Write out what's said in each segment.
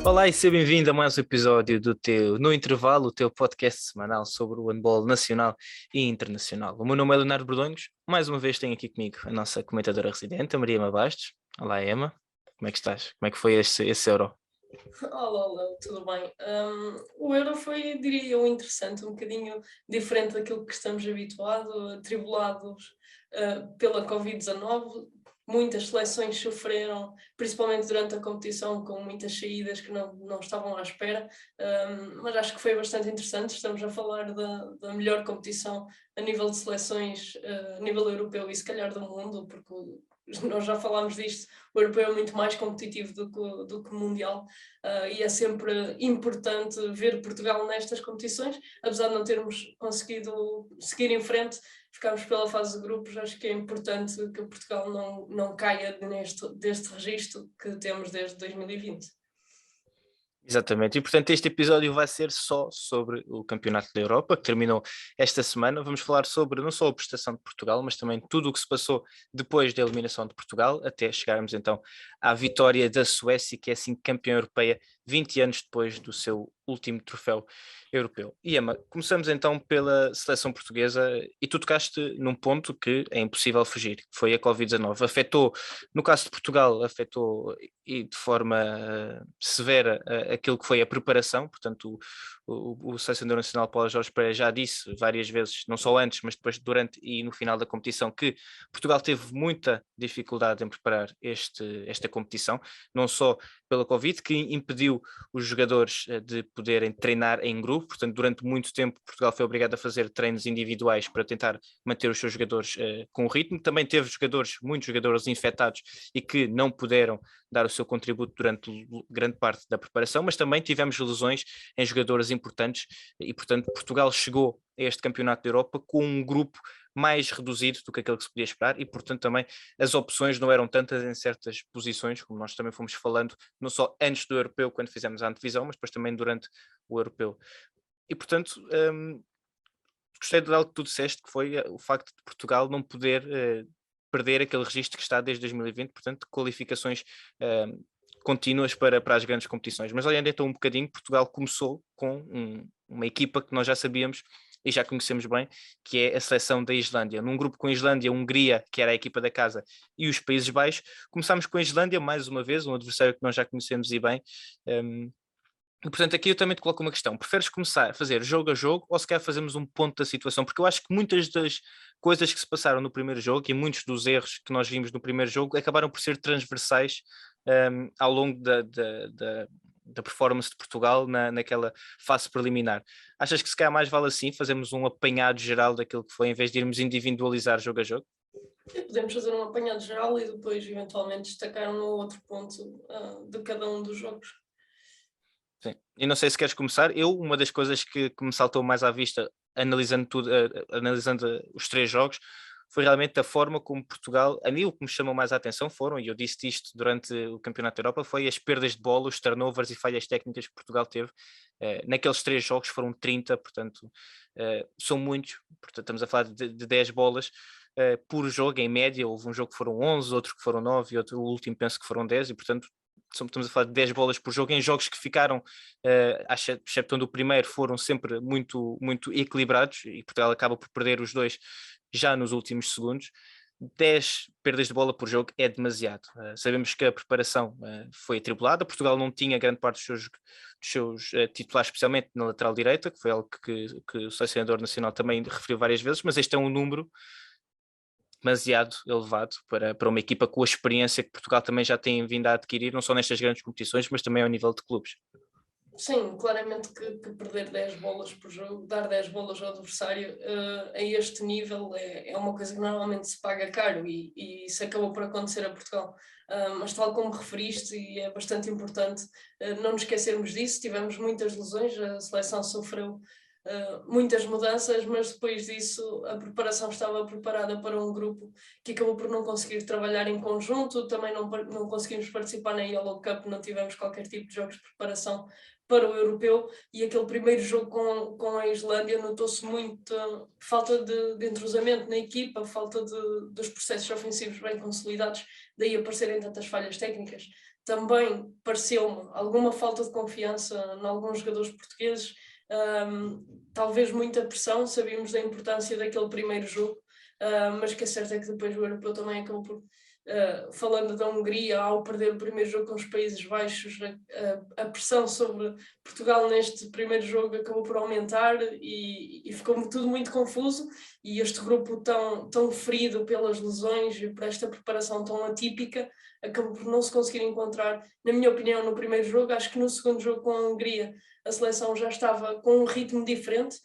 Olá e seja bem-vindo a mais um episódio do teu No Intervalo, o teu podcast semanal sobre o handball nacional e internacional. O meu nome é Leonardo Bordonhos, mais uma vez tenho aqui comigo a nossa comentadora residente, a Maria Ema Bastos. Olá Emma, como é que estás? Como é que foi esse Euro? Olá, tudo bem? O Euro foi, diria eu, interessante, um bocadinho diferente daquilo que estamos habituados, atribulados pela Covid-19. Muitas seleções sofreram, principalmente durante a competição, com muitas saídas que não estavam à espera, mas acho que foi bastante interessante. Estamos a falar da melhor competição a nível de seleções, a nível europeu e se calhar do mundo, porque nós já falámos disto, o europeu é muito mais competitivo do que o mundial. E é sempre importante ver Portugal nestas competições, apesar de não termos conseguido seguir em frente, ficámos pela fase de grupos. Acho que é importante que Portugal não caia deste registro que temos desde 2020. Exatamente, e portanto este episódio vai ser só sobre o Campeonato da Europa, que terminou esta semana. Vamos falar sobre não só a prestação de Portugal, mas também tudo o que se passou depois da eliminação de Portugal, até chegarmos então à vitória da Suécia, que é assim campeã europeia 20 anos depois do seu último troféu europeu. E Emma, começamos então pela seleção portuguesa, e tu tocaste num ponto que é impossível fugir, que foi a Covid-19. Afetou, no caso de Portugal, afetou e de forma severa aquilo que foi a preparação. Portanto, o selecionador nacional Paulo Jorge Pereira já disse várias vezes, não só antes, mas depois durante e no final da competição, que Portugal teve muita dificuldade em preparar esta competição, não só pela Covid, que impediu os jogadores de poderem treinar em grupo. Portanto, durante muito tempo Portugal foi obrigado a fazer treinos individuais para tentar manter os seus jogadores com o ritmo. Também teve muitos jogadores infectados e que não puderam dar o seu contributo durante grande parte da preparação, mas também tivemos lesões em jogadores importantes e, portanto, Portugal chegou a este Campeonato da Europa com um grupo mais reduzido do que aquele que se podia esperar e, portanto, também as opções não eram tantas em certas posições, como nós também fomos falando, não só antes do Europeu, quando fizemos a antevisão, mas depois também durante o Europeu. E, portanto, gostei de algo que tu disseste, que foi o facto de Portugal não poder perder aquele registro que está desde 2020, portanto, de qualificações contínuas para as grandes competições. Mas olhando então um bocadinho, Portugal começou com uma equipa que nós já sabíamos e já conhecemos bem, que é a seleção da Islândia. Num grupo com a Islândia, a Hungria, que era a equipa da casa, e os Países Baixos, começámos com a Islândia, mais uma vez, um adversário que nós já conhecemos e bem. Um, e, portanto, aqui eu também te coloco uma questão. Preferes começar a fazer jogo a jogo ou se quer fazermos um ponto da situação? Porque eu acho que muitas das coisas que se passaram no primeiro jogo e muitos dos erros que nós vimos no primeiro jogo acabaram por ser transversais ao longo da performance de Portugal naquela fase preliminar. Achas que se calhar mais vale assim, fazermos um apanhado geral daquilo que foi, em vez de irmos individualizar jogo a jogo? E podemos fazer um apanhado geral e depois, eventualmente, destacar um ou outro ponto de cada um dos jogos. Sim. E não sei se queres começar. Uma das coisas que me saltou mais à vista, analisando tudo, analisando os três jogos, foi realmente a forma como Portugal, a mim o que me chamou mais a atenção foram, e eu disse isto durante o Campeonato da Europa, foi as perdas de bola, os turnovers e falhas técnicas que Portugal teve. Naqueles três jogos foram 30, portanto, são muitos. Portanto, estamos a falar de 10 bolas por jogo, em média. Houve um jogo que foram 11, outro que foram 9 e outro, o último penso que foram 10, e portanto estamos a falar de 10 bolas por jogo, em jogos que ficaram, excepto do primeiro, foram sempre muito, muito equilibrados, e Portugal acaba por perder os dois já nos últimos segundos. 10 perdas de bola por jogo é demasiado. Sabemos que a preparação foi atribulada. Portugal não tinha grande parte dos seus titulares, especialmente na lateral direita, que foi algo que o selecionador nacional também referiu várias vezes, mas este é um número demasiado elevado para uma equipa com a experiência que Portugal também já tem vindo a adquirir, não só nestas grandes competições, mas também ao nível de clubes. Sim, claramente que perder 10 bolas por jogo, dar 10 bolas ao adversário a este nível é uma coisa que normalmente se paga caro e isso acabou por acontecer a Portugal. Mas tal como referiste, e é bastante importante não nos esquecermos disso, tivemos muitas lesões, a seleção sofreu muitas mudanças, mas depois disso a preparação estava preparada para um grupo que acabou por não conseguir trabalhar em conjunto, também não conseguimos participar na Yellow Cup, não tivemos qualquer tipo de jogos de preparação para o europeu, e aquele primeiro jogo com a Islândia notou-se muito falta de entrosamento na equipa, falta dos processos ofensivos bem consolidados, daí aparecerem tantas falhas técnicas. também pareceu-me alguma falta de confiança em alguns jogadores portugueses, talvez muita pressão, sabíamos da importância daquele primeiro jogo, mas que é certo é que depois o europeu também acabou por, falando da Hungria, ao perder o primeiro jogo com os Países Baixos, a pressão sobre Portugal neste primeiro jogo acabou por aumentar e ficou tudo muito confuso, e este grupo tão ferido pelas lesões e por esta preparação tão atípica, acabou por não se conseguir encontrar, na minha opinião, no primeiro jogo. Acho que no segundo jogo com a Hungria a seleção já estava com um ritmo diferente,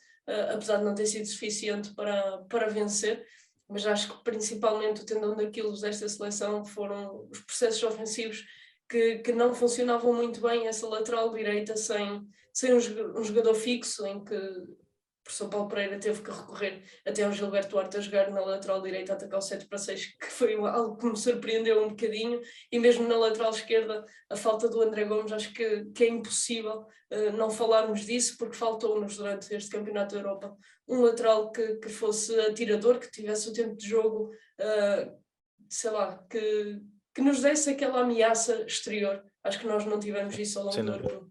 apesar de não ter sido suficiente para vencer, mas acho que principalmente o tendão daquilo desta seleção foram os processos ofensivos que não funcionavam muito bem, essa lateral direita sem um jogador fixo, em que o professor Paulo Pereira teve que recorrer até ao Gilberto Duarte a jogar na lateral direita, a atacar o 7-6, que foi algo que me surpreendeu um bocadinho, e mesmo na lateral esquerda, a falta do André Gomes, acho que é impossível não falarmos disso, porque faltou-nos durante este Campeonato da Europa um lateral que fosse atirador, que tivesse o tempo de jogo, sei lá, que nos desse aquela ameaça exterior. Acho que nós não tivemos isso ao longo do europeu.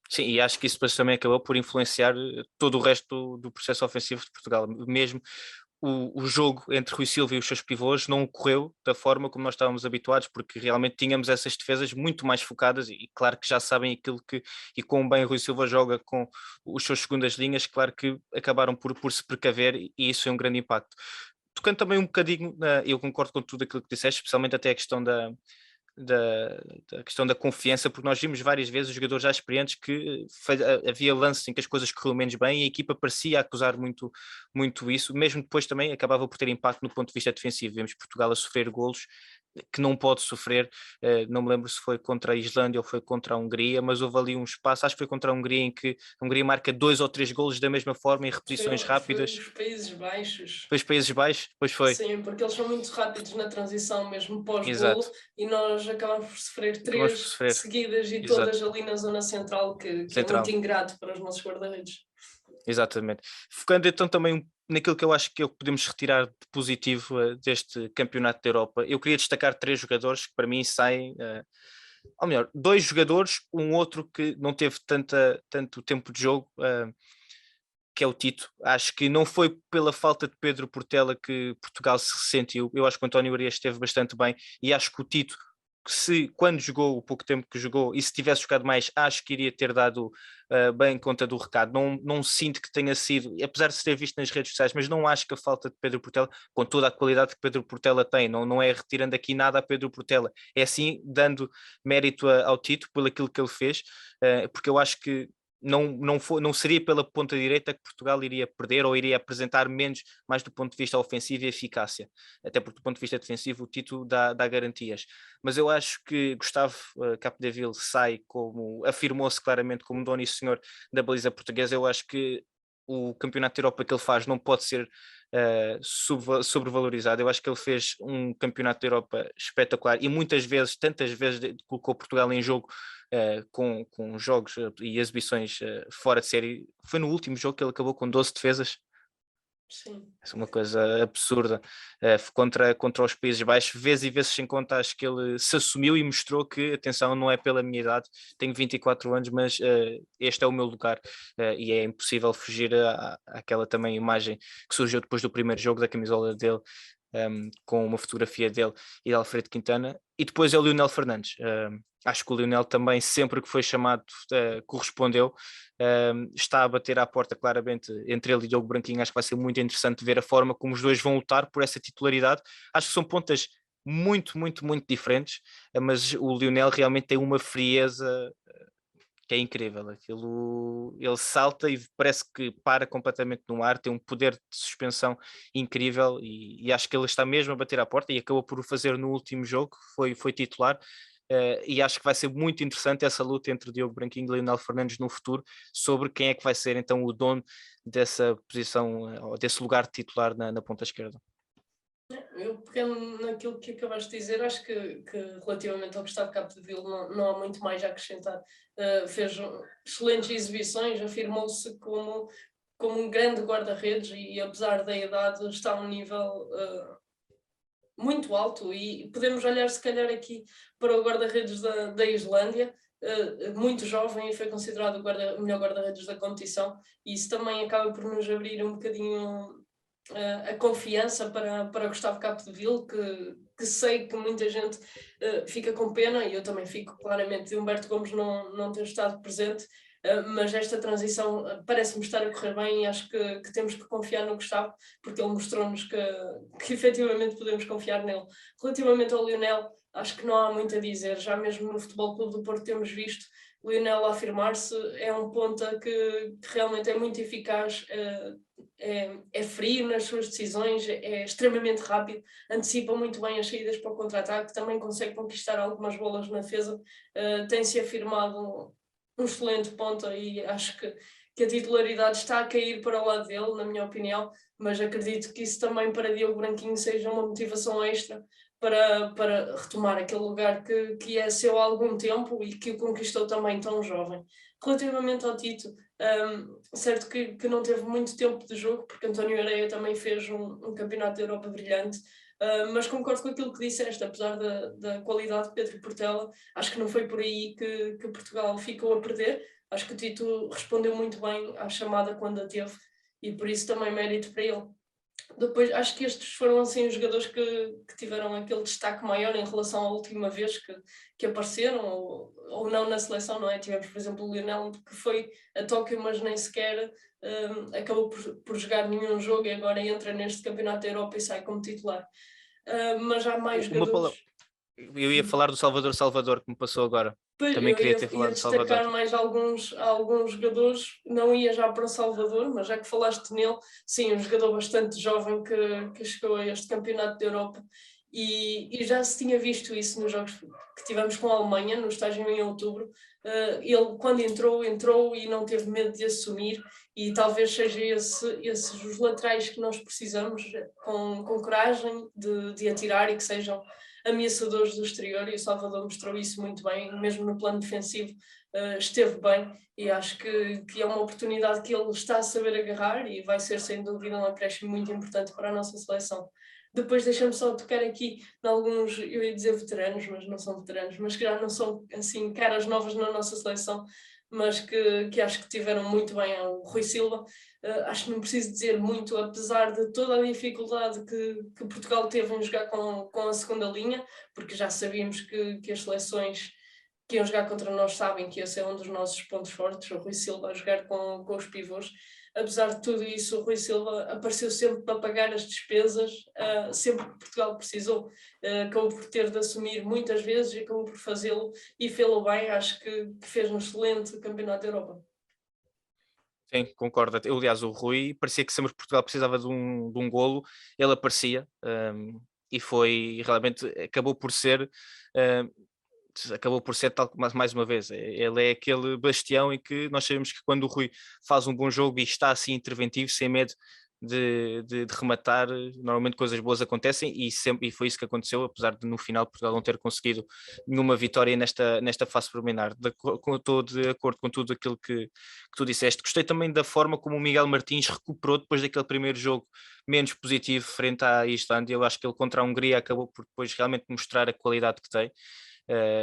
Sim, e acho que isso depois também acabou por influenciar todo o resto do processo ofensivo de Portugal. Mesmo o jogo entre Rui Silva e os seus pivôs não ocorreu da forma como nós estávamos habituados, porque realmente tínhamos essas defesas muito mais focadas e claro que já sabem aquilo que e quão bem Rui Silva joga com os seus segundas linhas, claro que acabaram por se precaver e isso é um grande impacto. Tocando também um bocadinho, eu concordo com tudo aquilo que disseste, especialmente até a questão da questão da confiança, porque nós vimos várias vezes os jogadores já experientes que havia lances em que as coisas corriam menos bem e a equipa parecia acusar muito isso, mesmo depois também acabava por ter impacto no ponto de vista defensivo. Vemos Portugal a sofrer golos que não pode sofrer, não me lembro se foi contra a Islândia ou foi contra a Hungria, mas houve ali um espaço, acho que foi contra a Hungria, em que a Hungria marca 2 ou 3 golos da mesma forma em reposições Foi rápidas. os Países Baixos. Depois Países Baixos, depois foi. Sim, porque eles são muito rápidos na transição, mesmo pós-golo, Exato, e nós acabamos por sofrer acabamos por 3 sofrer, seguidas e exato, todas ali na zona central, que é muito central. ingrato para os nossos guarda-redes. Exatamente. Focando então também naquilo que eu acho que é o que podemos retirar de positivo deste campeonato da Europa, eu queria destacar 3 jogadores que para mim saem, ou melhor, 2 jogadores, um outro que não teve tanto tempo de jogo, que é o Tito. Acho que não foi pela falta de Pedro Portela que Portugal se ressentiu. Eu acho que o António Arias esteve bastante bem e acho que o Tito, se quando jogou o pouco tempo que jogou e se tivesse jogado mais, acho que iria ter dado bem conta do recado. Não sinto que tenha sido, apesar de se ter visto nas redes sociais, mas não acho que a falta de Pedro Portela, com toda a qualidade que Pedro Portela tem, não é retirando aqui nada a Pedro Portela, é sim dando mérito ao Tito por aquilo que ele fez, porque eu acho que não seria pela ponta direita que Portugal iria perder ou iria apresentar menos, mais do ponto de vista ofensivo e eficácia, até porque do ponto de vista defensivo o título dá garantias, mas eu acho que Gustavo Capdeville sai como, afirmou-se claramente como dono e senhor da baliza portuguesa. Eu acho que o campeonato da Europa que ele faz não pode ser sobrevalorizado. Eu acho que ele fez um campeonato da Europa espetacular e muitas vezes, tantas vezes colocou Portugal em jogo com jogos e exibições fora de série. Foi no último jogo que ele acabou com 12 defesas. Sim. É uma coisa absurda contra os Países Baixos. Vezes e vezes sem conta, acho que ele se assumiu e mostrou que, atenção, não é pela minha idade, tenho 24 anos, mas este é o meu lugar e é impossível fugir àquela também imagem que surgiu depois do primeiro jogo da camisola dele, com uma fotografia dele e de Alfredo Quintana, e depois é o Lionel Fernandes. Acho que o Lionel também, sempre que foi chamado, correspondeu. Está a bater à porta claramente entre ele e Diogo Branquinho. Acho que vai ser muito interessante ver a forma como os dois vão lutar por essa titularidade. Acho que são pontas muito diferentes, mas o Lionel realmente tem uma frieza que é incrível. Aquilo, ele salta e parece que para completamente no ar, tem um poder de suspensão incrível e acho que ele está mesmo a bater à porta e acabou por o fazer no último jogo, foi titular. E acho que vai ser muito interessante essa luta entre Diogo Branquinho e Leonel Fernandes no futuro, sobre quem é que vai ser então o dono dessa posição, ou desse lugar de titular na ponta esquerda. Eu, pegando naquilo que acabaste de dizer, acho que relativamente ao Gustavo Capdeville não há muito mais a acrescentar. Fez excelentes exibições, afirmou-se como um grande guarda-redes e, apesar da idade, está a um nível muito alto, e podemos olhar se calhar aqui para o guarda-redes da Islândia, muito jovem, e foi considerado o melhor guarda-redes da competição, e isso também acaba por nos abrir um bocadinho a confiança para Gustavo Capdeville, que sei que muita gente fica com pena, e eu também fico claramente de Humberto Gomes não ter estado presente, mas esta transição parece-me estar a correr bem, e acho que temos que confiar no Gustavo, porque ele mostrou-nos que efetivamente podemos confiar nele. Relativamente ao Lionel, acho que não há muito a dizer, já mesmo no Futebol Clube do Porto temos visto o Lionel a afirmar-se, é um ponta que realmente é muito eficaz, é frio nas suas decisões, é extremamente rápido, antecipa muito bem as saídas para o contra-ataque, também consegue conquistar algumas bolas na defesa, tem-se afirmado um excelente ponta, e acho que a titularidade está a cair para o lado dele, na minha opinião, mas acredito que isso também para Diogo Branquinho seja uma motivação extra para retomar aquele lugar que é seu há algum tempo e que o conquistou também tão jovem. Relativamente ao Tito, certo que não teve muito tempo de jogo, porque António Areia também fez um campeonato da Europa brilhante, mas concordo com aquilo que disseste, apesar da qualidade de Pedro Portela, acho que não foi por aí que Portugal ficou a perder. Acho que o Tito respondeu muito bem à chamada quando a teve, e por isso também mérito para ele. Depois, acho que estes foram assim os jogadores que tiveram aquele destaque maior em relação à última vez que apareceram, ou não na seleção, não é? Tivemos, por exemplo, o Lionel, que foi a Tóquio, mas nem sequer acabou por jogar nenhum jogo, e agora entra neste campeonato da Europa e sai como titular. Mas há mais Uma palavra. jogadores. Eu ia falar do Salvador que me passou agora. Também Eu queria ia, ter ia falado do Salvador. destacar mais alguns jogadores, não ia já para Salvador, mas já que falaste nele, sim, um jogador bastante jovem que chegou a este campeonato da Europa, e já se tinha visto isso nos jogos que tivemos com a Alemanha, no estágio em outubro. Ele, quando entrou e não teve medo de assumir, e talvez seja esses os laterais que nós precisamos, com coragem de atirar e que sejam ameaçadores do exterior, e o Salvador mostrou isso muito bem, mesmo no plano defensivo esteve bem, e acho que é uma oportunidade que ele está a saber agarrar, e vai ser sem dúvida um acréscimo muito importante para a nossa seleção. Depois deixa-me só tocar aqui em alguns, eu ia dizer veteranos, mas não são veteranos, mas que já não são assim caras novas na nossa seleção, mas que acho que tiveram muito bem. É o Rui Silva. Acho que não preciso dizer muito, apesar de toda a dificuldade que Portugal teve em jogar com a segunda linha, porque já sabíamos que as seleções que iam jogar contra nós sabem que esse é um dos nossos pontos fortes, o Rui Silva a jogar com os pivôs. Apesar de tudo isso, o Rui Silva apareceu sempre para pagar as despesas, sempre que Portugal precisou. Acabou por ter de assumir muitas vezes, e acabou por fazê-lo, e fê-lo bem. Acho que fez um excelente campeonato da Europa. Sim, concordo. Aliás, o Rui parecia que sempre que Portugal precisava de um golo, ele aparecia, e foi realmente acabou por ser tal, mais uma vez, ele é aquele bastião em que nós sabemos que quando o Rui faz um bom jogo e está assim interventivo, sem medo de rematar, normalmente coisas boas acontecem, e foi isso que aconteceu, apesar de no final Portugal não ter conseguido nenhuma vitória nesta fase preliminar. Estou de acordo com tudo aquilo que tu disseste. Gostei também da forma como o Miguel Martins recuperou depois daquele primeiro jogo menos positivo frente à Islândia. Eu acho que ele contra a Hungria acabou por depois realmente mostrar a qualidade que tem.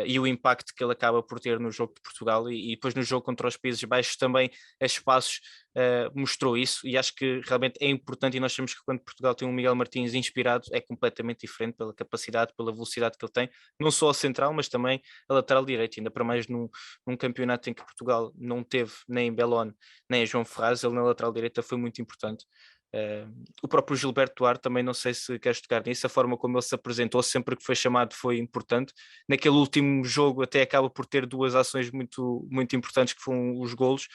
E o impacto que ele acaba por ter no jogo de Portugal, e depois no jogo contra os Países Baixos também a espaços mostrou isso, e acho que realmente é importante, e nós sabemos que quando Portugal tem um Miguel Martins inspirado é completamente diferente pela capacidade, pela velocidade que ele tem, não só a central mas também a lateral direito, ainda para mais num campeonato em que Portugal não teve nem Belon nem a João Ferraz, ele na lateral direita foi muito importante. O próprio Gilberto Duarte, também não sei se queres tocar nisso, a forma como ele se apresentou sempre que foi chamado foi importante. Naquele último jogo até acaba por ter duas ações muito, muito importantes, que foram os golos,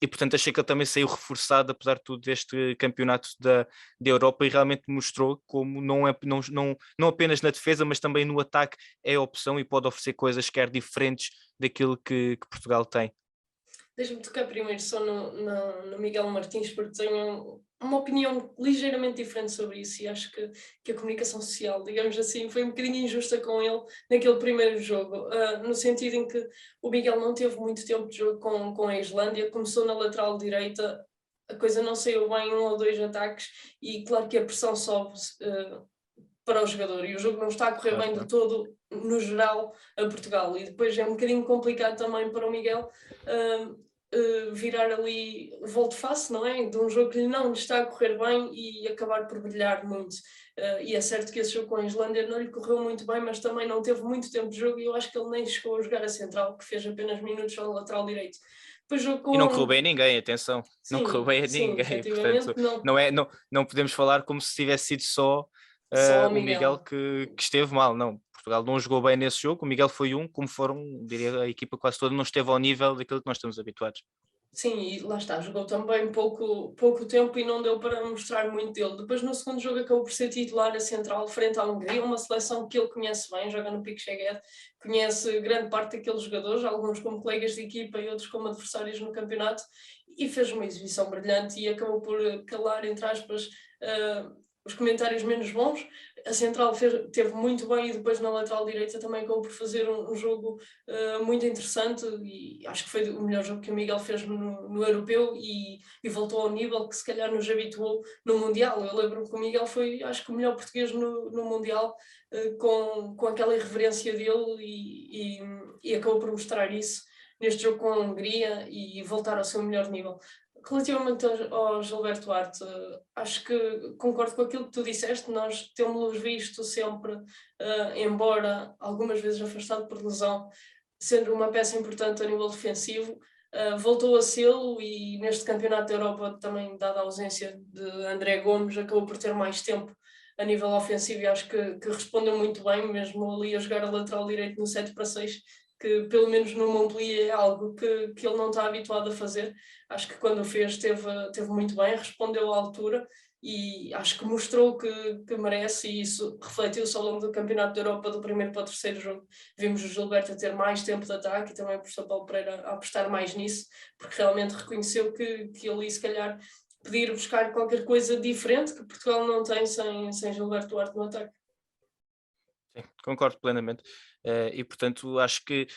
e portanto achei que ele também saiu reforçado, apesar de tudo, deste campeonato da Europa, e realmente mostrou como não apenas na defesa mas também no ataque é opção e pode oferecer coisas quer diferentes daquilo que Portugal tem. Deixa-me tocar primeiro só no Miguel Martins, porque tenho uma opinião ligeiramente diferente sobre isso, e acho que a comunicação social, digamos assim, foi um bocadinho injusta com ele naquele primeiro jogo, no sentido em que o Miguel não teve muito tempo de jogo com a Islândia, começou na lateral direita, a coisa não saiu bem, um ou dois ataques, e claro que a pressão sobe para o jogador, e o jogo não está a correr bem de todo, no geral, a Portugal. E depois é um bocadinho complicado também para o Miguel virar ali volte-face, não é? De um jogo que não está a correr bem e acabar por brilhar muito. E é certo que esse jogo com a Islândia não lhe correu muito bem, mas também não teve muito tempo de jogo e eu acho que ele nem chegou a jogar a central, que fez apenas minutos ao lateral direito. Depois jogo com... E não correu bem a ninguém, atenção, não correu Sim, bem a sim, ninguém, portanto efetivamente não, não podemos falar como se tivesse sido só só ao o Miguel Miguel. que esteve mal, não. Portugal não jogou bem nesse jogo, o Miguel foi como foram, diria, a equipa quase toda não esteve ao nível daquilo que nós estamos habituados. Sim, e lá está, jogou também pouco tempo e não deu para mostrar muito dele. Depois no segundo jogo acabou por ser titular a central frente à Hungria, uma seleção que ele conhece bem, joga no Pique Szeged, conhece grande parte daqueles jogadores, alguns como colegas de equipa e outros como adversários no campeonato, e fez uma exibição brilhante e acabou por calar, entre aspas, os comentários menos bons. A central teve muito bem e depois na lateral direita também acabou por fazer um jogo muito interessante e acho que foi o melhor jogo que o Miguel fez no europeu e voltou ao nível que se calhar nos habituou no Mundial. Eu lembro-me que o Miguel foi, acho que o melhor português no Mundial, com aquela irreverência dele e acabou por mostrar isso neste jogo com a Hungria e voltar ao seu melhor nível. Relativamente ao Gilberto Duarte, acho que concordo com aquilo que tu disseste, nós temos visto sempre, embora algumas vezes afastado por lesão, sendo uma peça importante a nível defensivo, voltou a sê-lo e neste Campeonato da Europa também, dada a ausência de André Gomes, acabou por ter mais tempo a nível ofensivo e acho que respondeu muito bem, mesmo ali a jogar a lateral direito no 7-6, que pelo menos no Montpellier é algo que ele não está habituado a fazer. Acho que quando o fez teve muito bem, respondeu à altura e acho que mostrou que merece e isso refletiu-se ao longo do Campeonato da Europa do primeiro para o terceiro jogo. Vimos o Gilberto a ter mais tempo de ataque e também o professor Paulo Pereira a apostar mais nisso, porque realmente reconheceu que ele se calhar pedir buscar qualquer coisa diferente que Portugal não tem sem Gilberto Duarte no ataque. Sim, concordo plenamente. E portanto acho que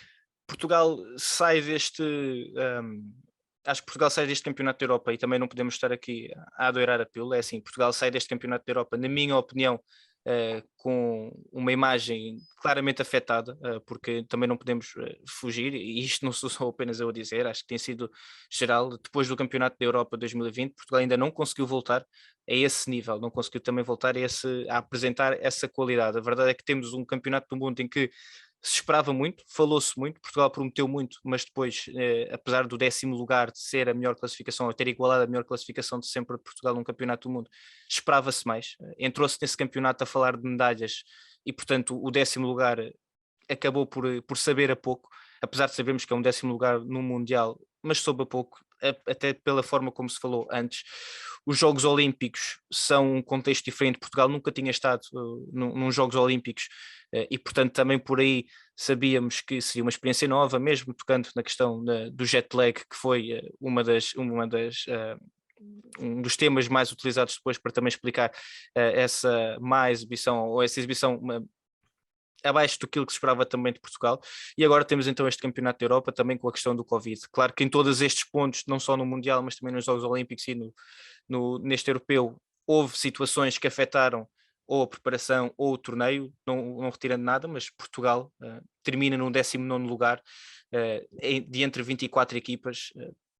Portugal sai deste. Acho que Portugal sai deste campeonato da Europa e também não podemos estar aqui a adorar a pílula. É assim, Portugal sai deste campeonato da Europa, na minha opinião, com uma imagem claramente afetada, porque também não podemos fugir, e isto não sou só apenas eu a dizer, acho que tem sido geral. Depois do campeonato da Europa 2020, Portugal ainda não conseguiu voltar a esse nível, não conseguiu também voltar a apresentar essa qualidade. A verdade é que temos um campeonato do mundo em que se esperava muito, falou-se muito, Portugal prometeu muito, mas depois, apesar do 10º lugar de ser a melhor classificação, a ter igualado a melhor classificação de sempre de Portugal num campeonato do mundo, esperava-se mais. Entrou-se nesse campeonato a falar de medalhas e, portanto, o 10º lugar acabou por saber a pouco, apesar de sabermos que é um 10º lugar no Mundial, mas soube a pouco, até pela forma como se falou antes. Os Jogos Olímpicos são um contexto diferente, Portugal nunca tinha estado num Jogos Olímpicos e portanto também por aí sabíamos que seria uma experiência nova, mesmo tocando na questão do jet lag, que foi um dos temas mais utilizados depois para também explicar essa má exibição ou essa exibição abaixo do que se esperava também de Portugal. E agora temos então este campeonato da Europa também com a questão do Covid. Claro que em todos estes pontos, não só no Mundial, mas também nos Jogos Olímpicos e neste europeu, houve situações que afetaram ou a preparação ou o torneio, não retirando nada, mas Portugal termina no 19º lugar de entre 24 equipas.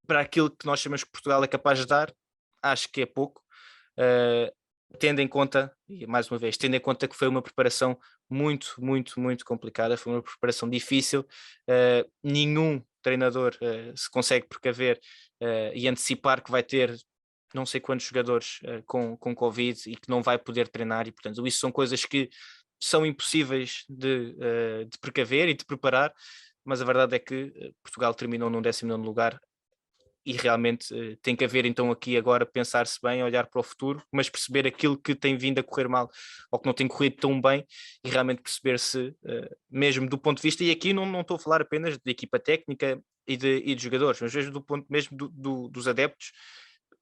Para aquilo que nós chamamos que Portugal é capaz de dar, acho que é pouco. Tendo em conta, e mais uma vez, tendo em conta que foi uma preparação muito, muito, muito complicada, foi uma preparação difícil, nenhum treinador se consegue precaver e antecipar que vai ter não sei quantos jogadores com Covid e que não vai poder treinar e portanto isso são coisas que são impossíveis de precaver e de preparar, mas a verdade é que Portugal terminou num 19º lugar e realmente tem que haver então aqui agora pensar-se bem, olhar para o futuro, mas perceber aquilo que tem vindo a correr mal ou que não tem corrido tão bem e realmente perceber se, mesmo do ponto de vista, e aqui não estou a falar apenas de equipa técnica e de jogadores, mas mesmo do ponto mesmo dos adeptos,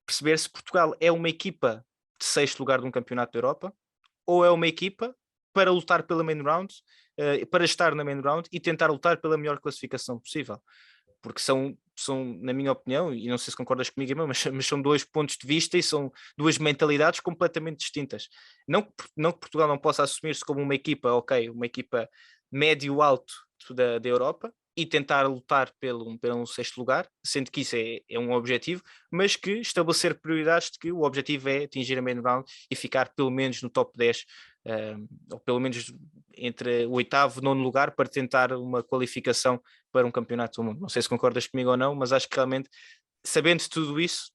perceber se Portugal é uma equipa de 6º lugar de um campeonato da Europa ou é uma equipa para lutar pela main round, para estar na main round e tentar lutar pela melhor classificação possível. porque são, na minha opinião, e não sei se concordas comigo, Emma, mas são dois pontos de vista e são duas mentalidades completamente distintas. Não que Portugal não possa assumir-se como uma equipa, ok, uma equipa médio-alto da Europa e tentar lutar pelo sexto lugar, sendo que isso é um objetivo, mas que estabelecer prioridades de que o objetivo é atingir a main round e ficar pelo menos no top 10, ou pelo menos entre o oitavo e nono lugar, para tentar uma qualificação para um campeonato do mundo. Não sei se concordas comigo ou não, mas acho que realmente, sabendo tudo isso,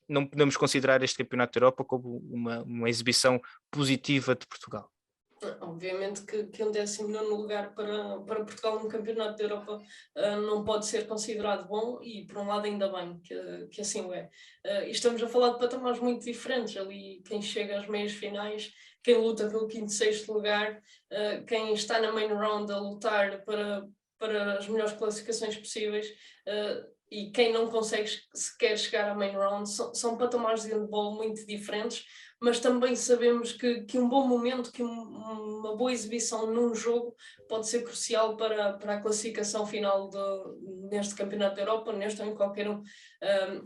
não podemos considerar este campeonato da Europa como uma exibição positiva de Portugal. Obviamente que um 19º lugar para Portugal no Campeonato da Europa não pode ser considerado bom, e por um lado ainda bem que assim o é. E estamos a falar de patamares muito diferentes, ali quem chega às meias finais, quem luta pelo 5º, 6º lugar, quem está na main round a lutar para as melhores classificações possíveis, e quem não consegue sequer chegar à main round, são patamares de handball muito diferentes, mas também sabemos que um bom momento, que uma boa exibição num jogo pode ser crucial para a classificação final neste Campeonato da Europa, neste ou em qualquer um.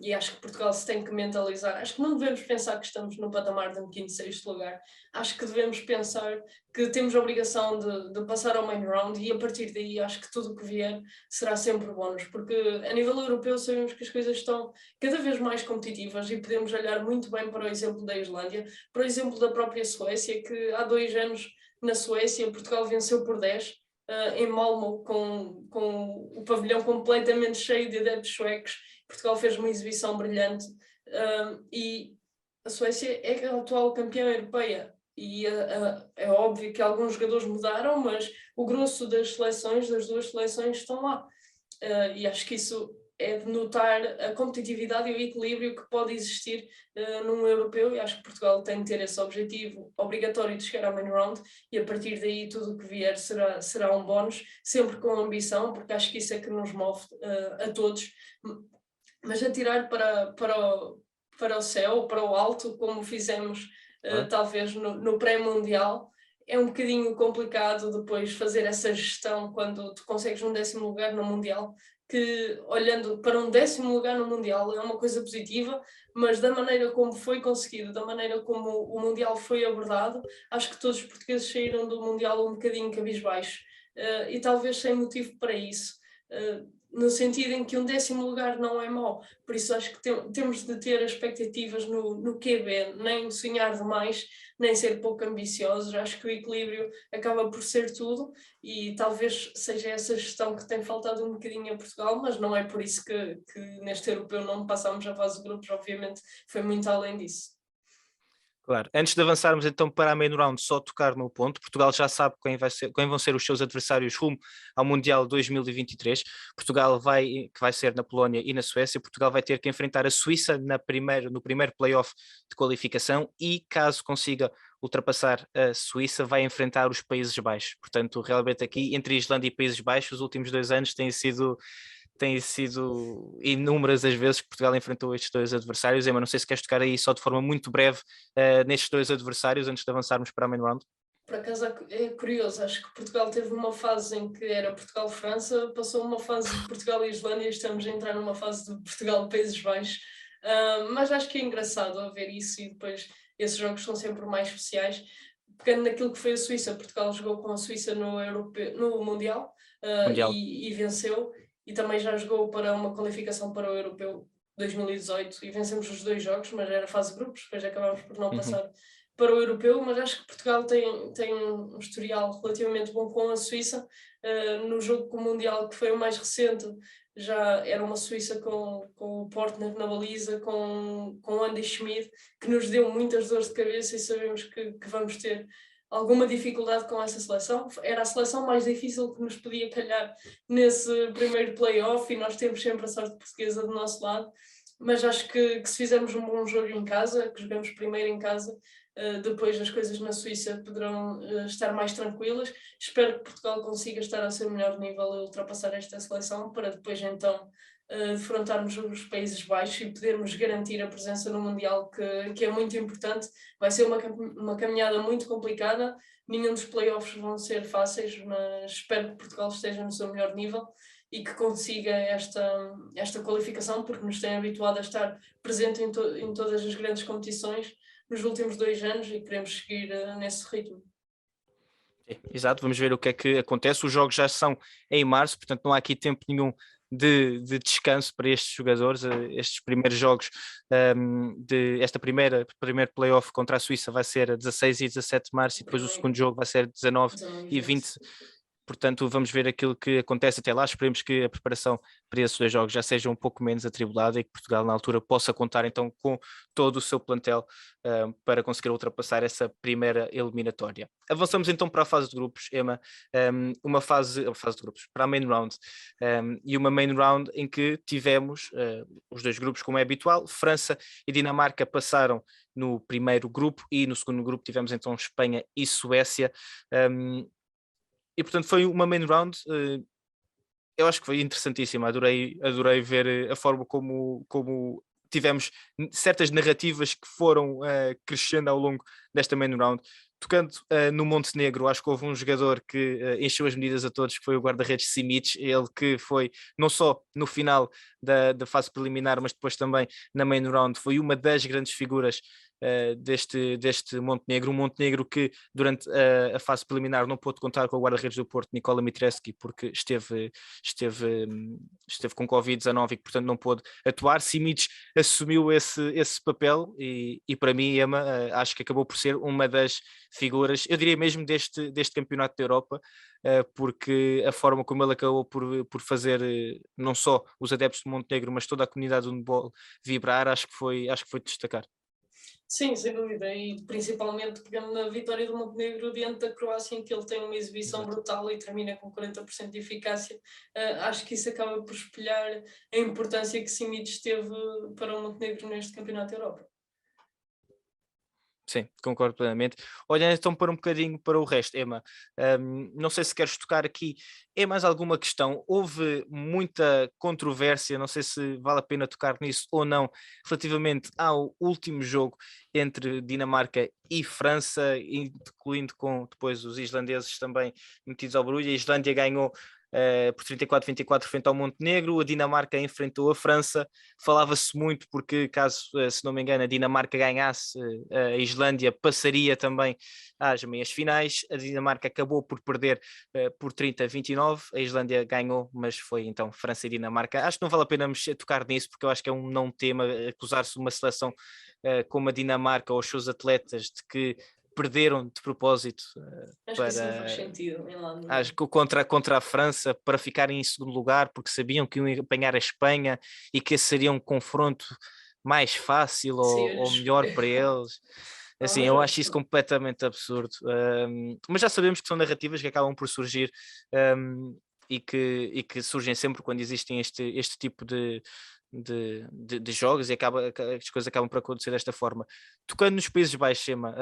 E acho que Portugal se tem que mentalizar. Acho que não devemos pensar que estamos no patamar de um 5º, 6º lugar. Acho que devemos pensar que temos a obrigação de passar ao main round, e a partir daí acho que tudo o que vier será sempre bónus, porque a nível europeu sabemos que as coisas estão cada vez mais competitivas, e podemos olhar muito bem para o exemplo da Islândia, para o exemplo da própria Suécia, que há 2 anos na Suécia Portugal venceu por 10, em Malmö, com o pavilhão completamente cheio de adeptos suecos. Portugal fez uma exibição brilhante, e a Suécia é a atual campeã europeia. E é óbvio que alguns jogadores mudaram, mas o grosso das seleções, das 2 seleções, estão lá. E acho que isso é de notar a competitividade e o equilíbrio que pode existir num europeu, e acho que Portugal tem de ter esse objetivo obrigatório de chegar ao main round, e a partir daí tudo o que vier será um bónus, sempre com ambição, porque acho que isso é que nos move a todos, mas atirar para o céu, para o alto, como fizemos talvez no pré-mundial, é um bocadinho complicado depois fazer essa gestão quando tu consegues um 10º lugar no Mundial, que olhando para um 10º lugar no Mundial é uma coisa positiva, mas da maneira como foi conseguido, da maneira como o Mundial foi abordado, acho que todos os portugueses saíram do Mundial um bocadinho cabisbaixo, e talvez sem motivo para isso. No sentido em que um 10º lugar não é mau, por isso acho que temos de ter expectativas no QB, nem sonhar demais, nem ser pouco ambiciosos. Acho que o equilíbrio acaba por ser tudo, e talvez seja essa gestão que tem faltado um bocadinho a Portugal, mas não é por isso que neste europeu não passámos a fase de grupos, obviamente foi muito além disso. Claro, antes de avançarmos então para a main round, só tocar no ponto. Portugal já sabe quem vão ser os seus adversários rumo ao Mundial 2023. Portugal que vai ser na Polónia e na Suécia. Portugal vai ter que enfrentar a Suíça no primeiro play-off de qualificação, e caso consiga ultrapassar a Suíça, vai enfrentar os Países Baixos. Portanto, realmente aqui, entre Islândia e Países Baixos, os últimos 2 anos têm sido inúmeras as vezes que Portugal enfrentou estes 2 adversários. Emma, não sei se queres tocar aí só de forma muito breve nestes 2 adversários antes de avançarmos para a main round. Por acaso é curioso, acho que Portugal teve uma fase em que era Portugal-França, passou uma fase de Portugal e Islândia, e estamos a entrar numa fase de Portugal-Países Baixos, mas acho que é engraçado ver isso, e depois esses jogos são sempre mais especiais. Pegando naquilo que foi a Suíça, Portugal jogou com a Suíça no Mundial, Mundial. e venceu, e também já jogou para uma qualificação para o Europeu 2018 e vencemos os 2 jogos, mas era fase de grupos, depois acabámos por não passar para o Europeu. Mas acho que Portugal tem um historial relativamente bom com a Suíça. No jogo com o Mundial, que foi o mais recente, já era uma Suíça com o Portner na baliza, com Andy Schmid, que nos deu muitas dores de cabeça, e sabemos que vamos ter alguma dificuldade com essa seleção. Era a seleção mais difícil que nos podia calhar nesse primeiro play-off, e nós temos sempre a sorte portuguesa do nosso lado. Mas acho que se fizermos um bom jogo em casa, que jogamos primeiro em casa, depois as coisas na Suíça poderão estar mais tranquilas. Espero que Portugal consiga estar ao seu melhor nível e ultrapassar esta seleção, para depois então defrontarmos os Países Baixos e podermos garantir a presença no Mundial, que é muito importante. Vai ser uma caminhada muito complicada, nenhum dos playoffs vão ser fáceis, mas espero que Portugal esteja no seu melhor nível, e que consiga esta qualificação, porque nos tem habituado a estar presente em todas as grandes competições nos últimos 2 anos e queremos seguir nesse ritmo. Exato, vamos ver o que é que acontece. Os jogos já são em março, portanto não há aqui tempo nenhum de descanso para estes jogadores. Estes primeiros jogos de esta primeiro playoff contra a Suíça vai ser a 16 e 17 de março, e depois o segundo jogo vai ser 19 e 20. Portanto, vamos ver aquilo que acontece até lá. Esperemos que a preparação para esses 2 jogos já seja um pouco menos atribulada e que Portugal, na altura, possa contar então com todo o seu plantel para conseguir ultrapassar essa primeira eliminatória. Avançamos então para a fase de grupos, Emma, uma fase de grupos, para a main round, e uma main round em que tivemos os 2 grupos, como é habitual. França e Dinamarca passaram no primeiro grupo, e no segundo grupo tivemos então Espanha e Suécia. E portanto foi uma main round, eu acho que foi interessantíssima, adorei ver a forma como tivemos certas narrativas que foram crescendo ao longo desta main round. Tocando no Montenegro, acho que houve um jogador que encheu as medidas a todos, que foi o guarda-redes Simic, ele que foi não só no final da fase preliminar, mas depois também na main round, foi uma das grandes figuras deste Montenegro, um Montenegro que durante a fase preliminar não pôde contar com o guarda-redes do Porto, Nikola Mitreski, porque esteve com Covid-19 e que portanto não pôde atuar. Simic assumiu esse papel e para mim, Emma, acho que acabou por ser uma das figuras, eu diria mesmo deste campeonato da Europa, porque a forma como ele acabou por fazer não só os adeptos de Montenegro, mas toda a comunidade do handball vibrar, acho que foi de destacar. Sim, sem dúvida, e principalmente pegando na vitória do Montenegro diante da Croácia, em que ele tem uma exibição brutal e termina com 40% de eficácia. Acho que isso acaba por espelhar a importância que Simic teve para o Montenegro neste Campeonato da Europa. Sim, concordo plenamente. Olhando então para um bocadinho para o resto, Emma, não sei se queres tocar aqui em mais alguma questão. Houve muita controvérsia, não sei se vale a pena tocar nisso ou não, relativamente ao último jogo entre Dinamarca e França, incluindo com depois os islandeses também metidos ao barulho. A Islândia ganhou por 34-24 frente ao Montenegro, a Dinamarca enfrentou a França. Falava-se muito porque, caso, se não me engano, a Dinamarca ganhasse, a Islândia passaria também às meias finais. A Dinamarca acabou por perder por 30-29, a Islândia ganhou, mas foi então França e Dinamarca. Acho que não vale a pena tocar nisso, porque eu acho que é um não tema acusar-se uma seleção como a Dinamarca ou os seus atletas de que perderam de propósito Acho que isso não faz sentido em lado nenhum. contra a França para ficarem em segundo lugar, porque sabiam que iam apanhar a Espanha e que esse seria um confronto mais fácil ou melhor para eles. Assim, eu acho isso completamente absurdo. Mas já sabemos que são narrativas que acabam por surgir, e que surgem sempre quando existem este tipo de jogos, e as coisas acabam por acontecer desta forma. Tocando nos Países Baixos, Chema,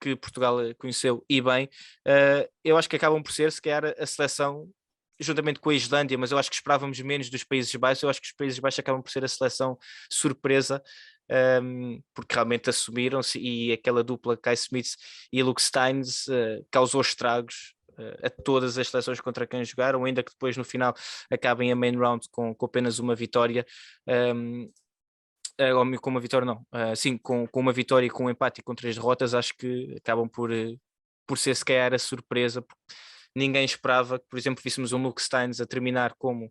que Portugal conheceu e bem, eu acho que acabam por ser, se calhar, a seleção, juntamente com a Islândia, mas eu acho que esperávamos menos dos Países Baixos. Eu acho que os Países Baixos acabam por ser a seleção surpresa, porque realmente assumiram-se, e aquela dupla Kai Smith e Luke Steins causou estragos a todas as seleções contra quem jogaram, ainda que depois no final acabem a main round com apenas uma vitória. Com uma vitória não, sim, com uma vitória e com um empate e com 3 derrotas, acho que acabam por ser se calhar a surpresa, porque ninguém esperava que, por exemplo, víssemos um Luke Steins a terminar como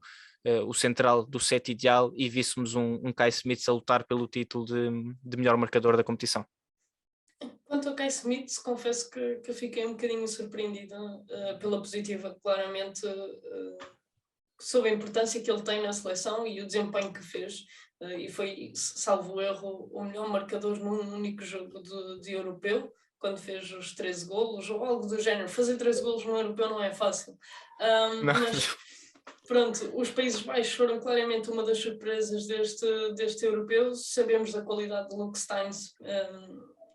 o central do set ideal, e víssemos um Kai Smith a lutar pelo título de melhor marcador da competição. Quanto ao Kai Smith, confesso que fiquei um bocadinho surpreendida pela positiva, claramente sobre a importância que ele tem na seleção e o desempenho que fez, e foi, salvo erro, o melhor marcador num único jogo de europeu, quando fez os 13 golos, ou algo do género. Fazer 13 golos no europeu não é fácil. Mas pronto, os Países Baixos foram claramente uma das surpresas deste europeu. Sabemos da qualidade de Luke Steins,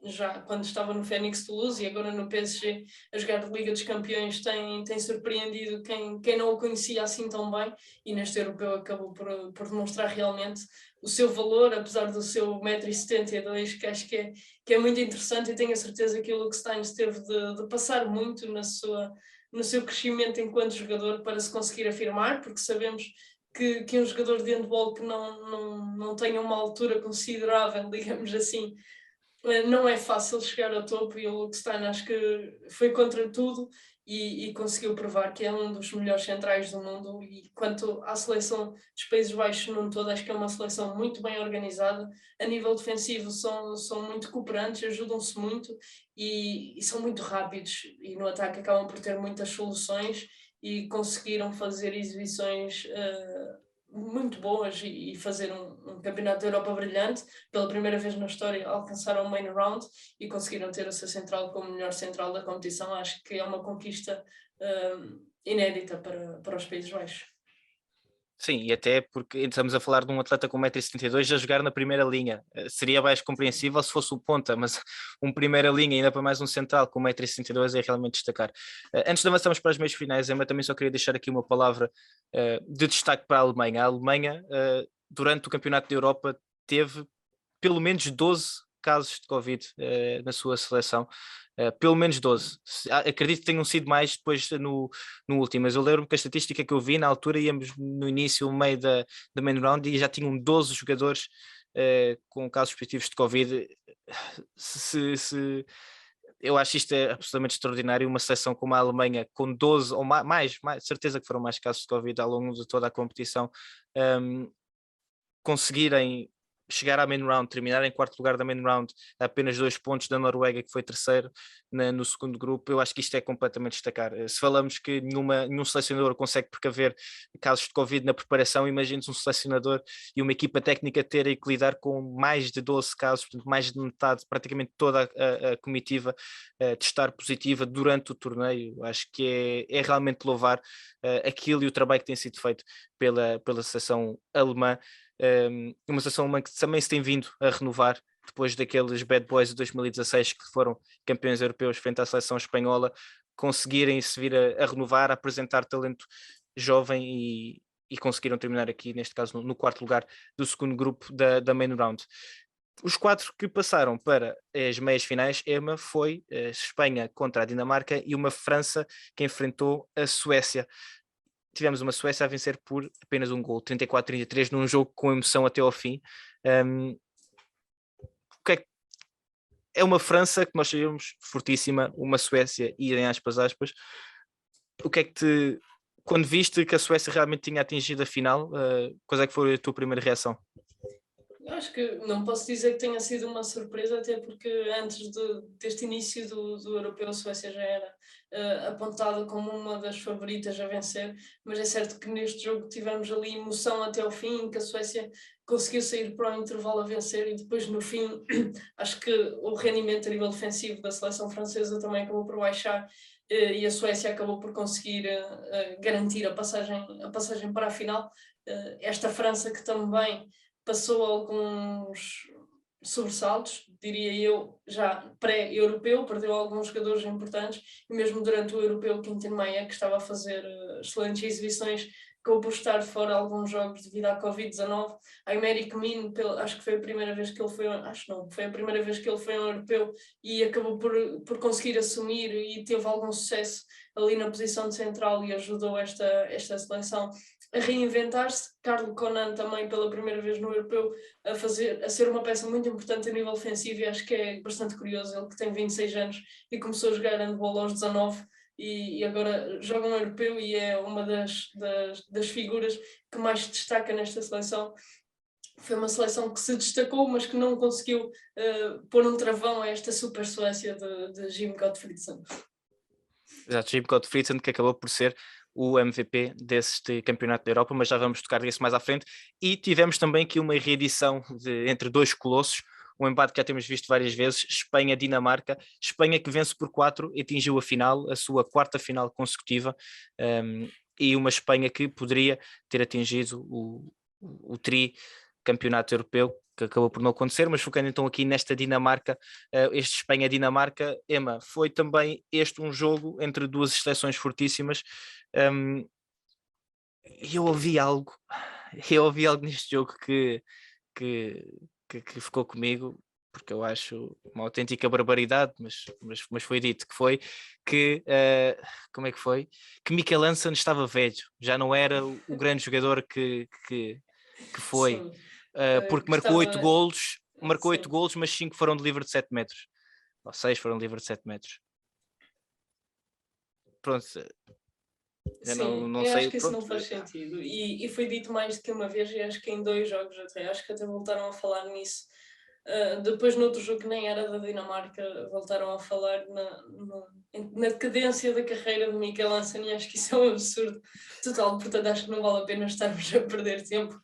já quando estava no Phoenix Toulouse, e agora no PSG a jogar Liga dos Campeões tem surpreendido quem não o conhecia assim tão bem, e neste europeu acabou por demonstrar realmente o seu valor, apesar do seu 1,72 m, que acho que é muito interessante, e tenho a certeza que o Luke Steins teve de passar muito no seu crescimento enquanto jogador para se conseguir afirmar, porque sabemos que um jogador de handball que não tenha uma altura considerável, digamos assim, não é fácil chegar ao topo, e o Luke Stein acho que foi contra tudo e conseguiu provar que é um dos melhores centrais do mundo. E quanto à seleção dos Países Baixos num todo, acho que é uma seleção muito bem organizada. A nível defensivo são muito cooperantes, ajudam-se muito e são muito rápidos, e no ataque acabam por ter muitas soluções e conseguiram fazer exibições muito boas e fazer um campeonato da Europa brilhante. Pela primeira vez na história alcançaram o main round e conseguiram ter o seu central como melhor central da competição. Acho que é uma conquista inédita para os Países Baixos. Sim, e até porque estamos a falar de um atleta com 1,72 m a jogar na primeira linha. Seria mais compreensível se fosse o ponta, mas um primeira linha, ainda para mais um central com 1,72 m é realmente destacar. Antes de avançarmos para as meias finais, Emma, também só queria deixar aqui uma palavra de destaque para a Alemanha. A Alemanha, durante o Campeonato da Europa, teve pelo menos 12 casos de Covid na sua seleção. Pelo menos 12. Acredito que tenham sido mais depois no último, mas eu lembro-me que a estatística que eu vi na altura, íamos no início, no meio da main round, e já tinham 12 jogadores com casos positivos de Covid. Eu acho isto é absolutamente extraordinário, uma seleção como a Alemanha, com 12 ou mais, certeza que foram mais casos de Covid ao longo de toda a competição, conseguirem chegar à main round, terminar em quarto lugar da main round, a apenas 2 pontos da Noruega, que foi terceiro no segundo grupo. Eu acho que isto é completamente destacar. Se falamos que nenhum selecionador consegue precaver casos de Covid na preparação, imagine-se um selecionador e uma equipa técnica terem que lidar com mais de 12 casos, portanto mais de metade, praticamente toda a comitiva de estar positiva durante o torneio. Acho que é realmente louvar aquilo e o trabalho que tem sido feito pela seleção alemã. Uma seleção alemã que também se tem vindo a renovar depois daqueles bad boys de 2016 que foram campeões europeus frente à seleção espanhola, conseguirem se vir a renovar, a apresentar talento jovem e conseguiram terminar aqui, neste caso, no quarto lugar do segundo grupo da main round. Os 4 que passaram para as meias finais, Emma, foi a Espanha contra a Dinamarca e uma França que enfrentou a Suécia. Tivemos uma Suécia a vencer por apenas um gol, 34-33, num jogo com emoção até ao fim. É uma França que nós sabemos fortíssima, uma Suécia, e em aspas, o que é que quando viste que a Suécia realmente tinha atingido a final, qual é que foi a tua primeira reação? Eu acho que não posso dizer que tenha sido uma surpresa, até porque antes deste início do Europeu, a Suécia já era apontada como uma das favoritas a vencer, mas é certo que neste jogo tivemos ali emoção até ao fim, que a Suécia conseguiu sair para o intervalo a vencer, e depois no fim acho que o rendimento a nível defensivo da seleção francesa também acabou por baixar, e a Suécia acabou por conseguir garantir a passagem para a final. Esta França que também passou alguns sobressaltos, diria eu, já pré-europeu, perdeu alguns jogadores importantes, e mesmo durante o europeu, Quinten Maia, que estava a fazer excelentes exibições, acabou por estar fora alguns jogos devido à Covid-19. A Aymeric Min, acho que foi a primeira vez que ele foi, foi a primeira vez que ele foi ao europeu, e acabou por conseguir assumir e teve algum sucesso ali na posição de central e ajudou esta seleção a reinventar-se. Carlo Conan também pela primeira vez no europeu a ser uma peça muito importante a nível ofensivo, e acho que é bastante curioso, ele que tem 26 anos e começou a jogar handball aos 19 e agora joga no europeu e é uma das figuras que mais se destaca nesta seleção. Foi uma seleção que se destacou, mas que não conseguiu pôr um travão a esta super Suécia de Jim Gottfriedson. Exato, Jim Gottfriedson, que acabou por ser o MVP deste campeonato da Europa, mas já vamos tocar nisso mais à frente. E tivemos também aqui uma reedição entre dois colossos, um embate que já temos visto várias vezes, Espanha-Dinamarca. Espanha que vence por 4 e atingiu a final, a sua quarta final consecutiva, e uma Espanha que poderia ter atingido o tri campeonato europeu, que acabou por não acontecer. Mas focando então aqui nesta Dinamarca, este Espanha-Dinamarca, Emma, foi também este um jogo entre duas seleções fortíssimas. Eu ouvi algo neste jogo que ficou comigo. porque eu acho uma autêntica barbaridade, mas foi dito que foi que, como é que foi? Que Michelangelo estava velho, já não era o grande jogador que foi, Sim, porque que estava. marcou oito Sim. golos, mas 5 foram de livre de 7 metros, ou 6 foram de livre de 7 metros. Pronto, eu Sim, não eu acho sei, que isso pronto. não faz sentido. E foi dito mais do que uma vez, e acho que em 2 jogos até. Acho que até voltaram a falar nisso. Depois, no outro jogo que nem era da Dinamarca, voltaram a falar na decadência da carreira de Mikel Anthony. Acho que isso é um absurdo total. Portanto, acho que não vale a pena estarmos a perder tempo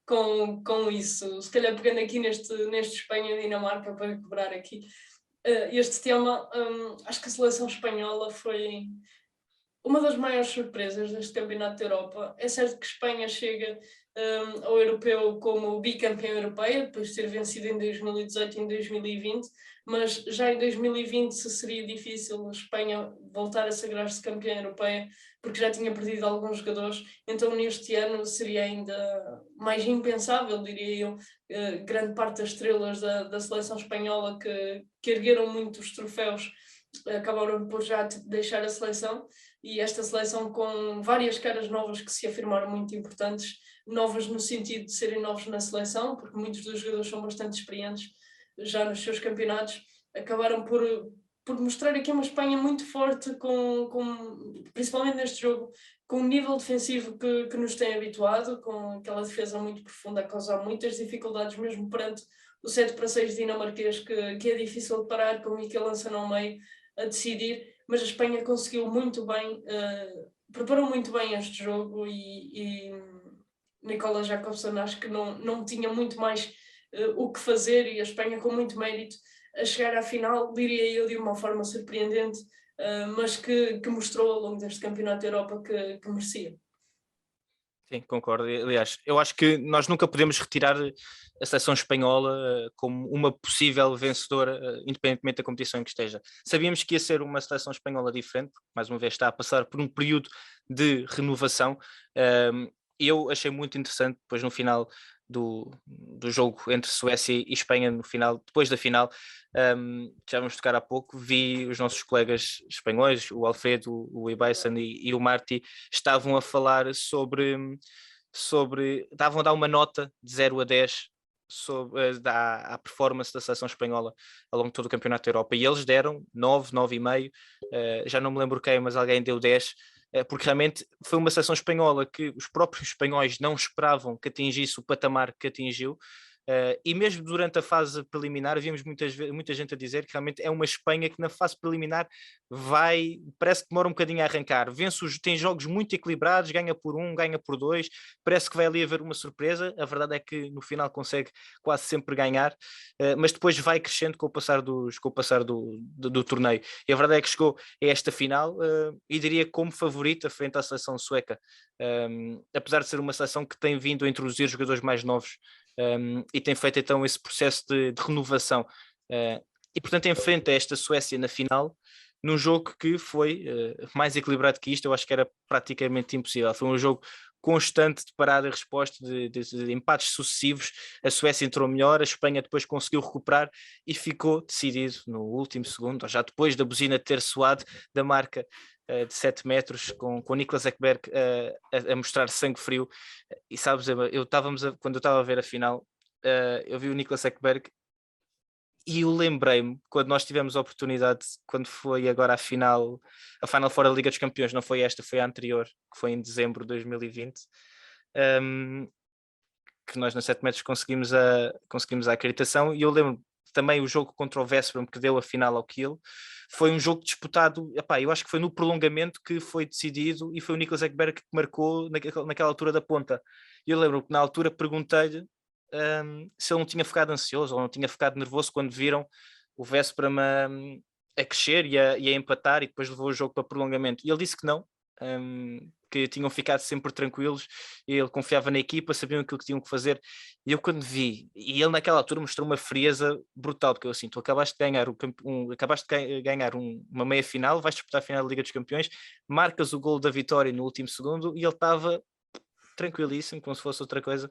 com isso. Se calhar pegando aqui neste Espanha-Dinamarca para quebrar aqui este tema, acho que a seleção espanhola foi uma das maiores surpresas deste Campeonato da Europa. É certo que Espanha chega ao europeu como bicampeã europeia, depois de ter vencido em 2018 e em 2020, mas já em 2020 seria difícil a Espanha voltar a sagrar-se campeã europeia, porque já tinha perdido alguns jogadores, então neste ano seria ainda mais impensável, diria eu. Grande parte das estrelas da seleção espanhola que ergueram muitos troféus acabaram por já deixar a seleção, e esta seleção com várias caras novas que se afirmaram muito importantes, novas no sentido de serem novos na seleção, porque muitos dos jogadores são bastante experientes já nos seus campeonatos, acabaram por mostrar aqui uma Espanha muito forte, principalmente neste jogo, com um nível defensivo que nos tem habituado, com aquela defesa muito profunda a causar muitas dificuldades, mesmo perante o 7-6 dinamarquês, que é difícil de parar, com o Mikel Lança ao meio a decidir, mas a Espanha conseguiu muito bem, preparou muito bem este jogo, e Nicola Jacobson acho que não tinha muito mais o que fazer, e a Espanha com muito mérito a chegar à final, diria eu, de uma forma surpreendente, mas que mostrou ao longo deste Campeonato da Europa que merecia. Sim, concordo. Aliás, eu acho que nós nunca podemos retirar a seleção espanhola como uma possível vencedora, independentemente da competição em que esteja. Sabíamos que ia ser uma seleção espanhola diferente, porque mais uma vez está a passar por um período de renovação. Eu achei muito interessante, depois no final do jogo entre Suécia e Espanha, no final, depois da final, já vamos tocar há pouco, vi os nossos colegas espanhóis, o Alfredo, o Ibaison e o Marti, estavam a falar sobre estavam a dar uma nota de 0 a 10 sobre a performance da seleção espanhola ao longo de todo o Campeonato da Europa, e eles deram 9, 9,5, já não me lembro quem, mas alguém deu 10, porque realmente foi uma seleção espanhola que os próprios espanhóis não esperavam que atingisse o patamar que atingiu. E mesmo durante a fase preliminar vimos muita gente a dizer que realmente é uma Espanha que na fase preliminar parece que demora um bocadinho a arrancar, tem jogos muito equilibrados, ganha por 1, ganha por 2, parece que vai ali haver uma surpresa. A verdade é que no final consegue quase sempre ganhar, mas depois vai crescendo com o passar do torneio, e a verdade é que chegou a esta final, e diria como favorita frente à seleção sueca, apesar de ser uma seleção que tem vindo a introduzir jogadores mais novos, e tem feito então esse processo de renovação, e portanto enfrenta esta Suécia na final, num jogo que foi mais equilibrado que isto. Eu acho que era praticamente impossível, foi um jogo constante de parada e resposta, de empates sucessivos. A Suécia entrou melhor, a Espanha depois conseguiu recuperar e ficou decidido no último segundo, já depois da buzina ter soado, da marca de 7 metros, com o Niklas Ekberg a mostrar sangue frio. E sabes, quando eu estava a ver a final, eu vi o Niklas Ekberg e eu lembrei-me, quando nós tivemos a oportunidade, quando foi agora a final fora da Liga dos Campeões, não foi esta, foi a anterior, que foi em dezembro de 2020, que nós na 7 metros conseguimos a acreditação, e eu lembro também o jogo contra o Vesperum, que deu a final ao Kiel, foi um jogo disputado, epá, eu acho que foi no prolongamento que foi decidido, e foi o Niklas Ekberg que marcou naquela altura da ponta. E eu lembro que na altura perguntei-lhe se ele não tinha ficado ansioso ou não tinha ficado nervoso quando viram o Vesperum a crescer e a empatar, e depois levou o jogo para prolongamento. E ele disse que não, que tinham ficado sempre tranquilos, ele confiava na equipa, sabiam aquilo que tinham que fazer. E eu quando vi, e ele naquela altura mostrou uma frieza brutal, porque eu assim, tu acabaste de ganhar, uma meia final, vais disputar a final da Liga dos Campeões, marcas o gol da vitória no último segundo, e ele estava tranquilíssimo, como se fosse outra coisa.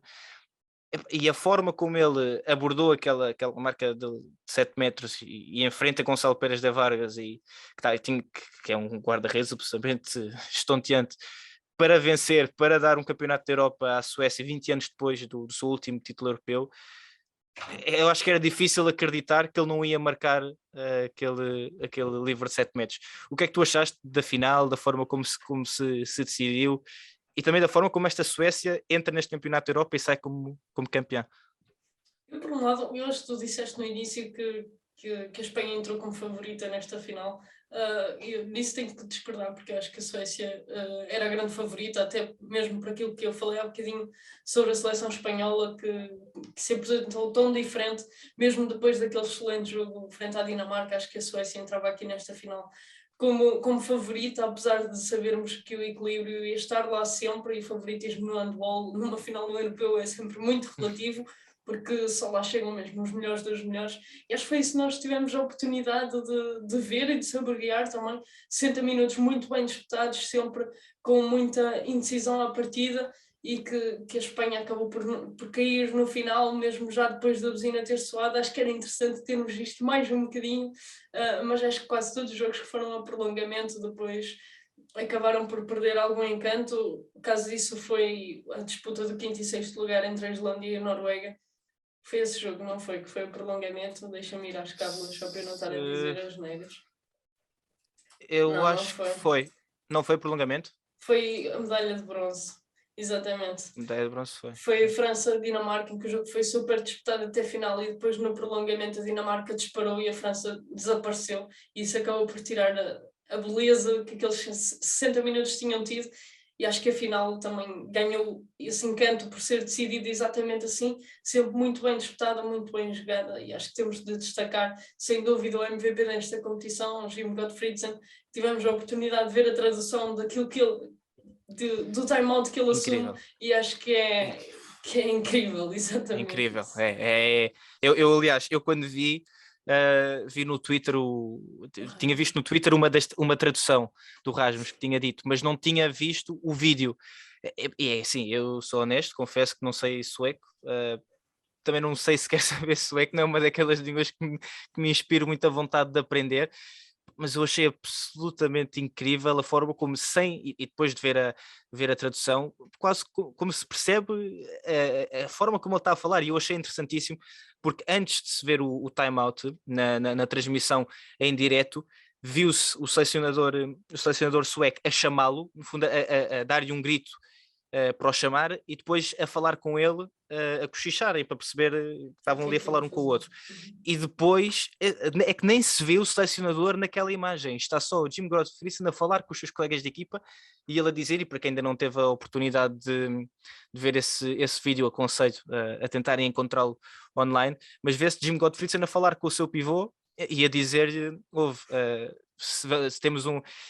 E a forma como ele abordou aquela marca de 7 metros e enfrenta Gonçalo Pérez de Vargas, que é um guarda-redes absolutamente estonteante, para vencer, para dar um campeonato da Europa à Suécia 20 anos depois do seu último título europeu. Eu acho que era difícil acreditar que ele não ia marcar aquele livre de 7 metros. O que é que tu achaste da final, da forma como se decidiu e também da forma como esta Suécia entra neste campeonato da Europa e sai como campeã? Eu, por um lado, eu acho que tu disseste no início que a Espanha entrou como favorita nesta final. Eu nisso tenho que discordar, porque eu acho que a Suécia era a grande favorita, até mesmo por aquilo que eu falei há bocadinho sobre a seleção espanhola, que se apresentou tão diferente, mesmo depois daquele excelente jogo frente à Dinamarca. Acho que a Suécia entrava aqui nesta final como favorita, apesar de sabermos que o equilíbrio ia estar lá sempre, e o favoritismo no handball, numa final no europeu, é sempre muito relativo, porque só lá chegam mesmo os melhores dos melhores. E acho que foi isso que nós tivemos a oportunidade de ver e de saborear também. 60 minutos muito bem disputados, sempre com muita indecisão à partida, e que a Espanha acabou por cair no final, mesmo já depois da buzina ter soado. Acho que era interessante termos visto mais um bocadinho, mas acho que quase todos os jogos que foram a prolongamento depois acabaram por perder algum encanto. O caso disso foi a disputa do 5º e 6º lugar entre a Islândia e a Noruega. Foi esse jogo, não foi? Que foi o prolongamento. Deixa-me ir às cábulas só para eu não estar a dizer as negras. Eu Não, não acho que foi. foi. Não foi prolongamento? Foi a medalha de bronze. Exatamente. Medalha de bronze foi. Foi a França-Dinamarca, em que o jogo foi super disputado até a final, e depois no prolongamento a Dinamarca disparou e a França desapareceu. E isso acabou por tirar a beleza que aqueles 60 minutos tinham tido. E acho que a final também ganhou esse encanto por ser decidido exatamente assim, sempre muito bem disputada, muito bem jogada. E acho que temos de destacar, sem dúvida, o MVP desta competição, o Jim Gottfriedsen. Tivemos a oportunidade de ver a tradução daquilo que ele, do time-out que ele assume, Incrível. e acho que é incrível, exatamente. Incrível. Eu, aliás, quando vi no Twitter, tinha visto no Twitter uma tradução do Rasmus que tinha dito, mas não tinha visto o vídeo. E assim, eu sou honesto, confesso que não sei sueco, também não sei se quer saber sueco, não é uma daquelas línguas que me inspiro muita vontade de aprender, mas eu achei absolutamente incrível a forma como e depois de ver a tradução, quase como se percebe a forma como ele está a falar, e eu achei interessantíssimo, porque antes de se ver o time-out na transmissão em direto, viu-se o selecionador sueco a chamá-lo, no fundo a dar-lhe um grito para o chamar, e depois a falar com ele, a cochicharem, para perceber que estavam ali a falar um com o outro. E depois é que nem se vê o selecionador naquela imagem, está só o Jim Gottfriedsen a falar com os seus colegas de equipa, e ele a dizer, e para quem ainda não teve a oportunidade de ver esse vídeo, aconselho a tentarem encontrá-lo online, mas vê-se Jim Gottfriedsen a falar com o seu pivô e a dizer-lhe, se temos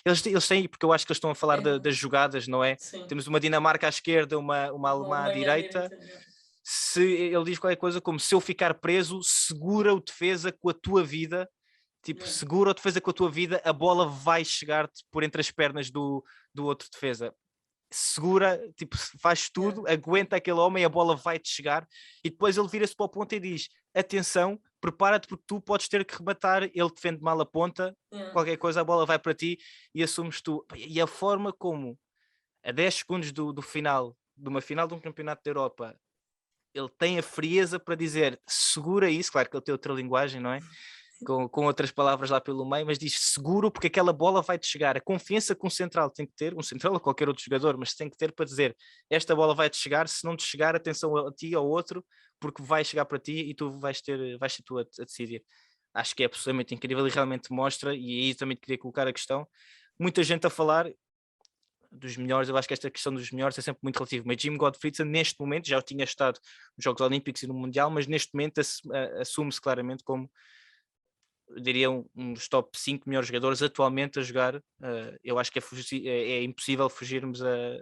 eles têm, porque eu acho que eles estão a falar das jogadas, não é? Sim. Temos uma Dinamarca à esquerda, uma alemã à direita. Se ele diz qualquer coisa como: se eu ficar preso, segura o defesa com a tua vida, tipo, segura o defesa com a tua vida, a bola vai chegar-te por entre as pernas do outro defesa. Segura, tipo, faz tudo, aguenta aquele homem, a bola vai-te chegar. E depois ele vira-se para o ponta e diz: atenção, prepara-te porque tu podes ter que rematar. Ele defende mal a ponta, qualquer coisa, a bola vai para ti e assumes tu. E a forma como, a 10 segundos do final, de uma final de um campeonato da Europa, ele tem a frieza para dizer: segura isso. Claro que ele tem outra linguagem, não é? Com outras palavras lá pelo meio, mas diz seguro, porque aquela bola vai-te chegar. A confiança que um central tem que ter, um central ou qualquer outro jogador, mas tem que ter para dizer: esta bola vai-te chegar, se não te chegar, atenção a ti ou ao outro, porque vai chegar para ti e tu vais ser tu a decidir. Acho que é absolutamente incrível e realmente mostra, e aí também queria colocar a questão, muita gente a falar dos melhores. Eu acho que esta questão dos melhores é sempre muito relativa, mas Jim Gottfriedsen neste momento já tinha estado nos Jogos Olímpicos e no Mundial, mas neste momento assume-se claramente como, diria, um dos top 5 melhores jogadores atualmente a jogar. Eu acho que é impossível fugirmos a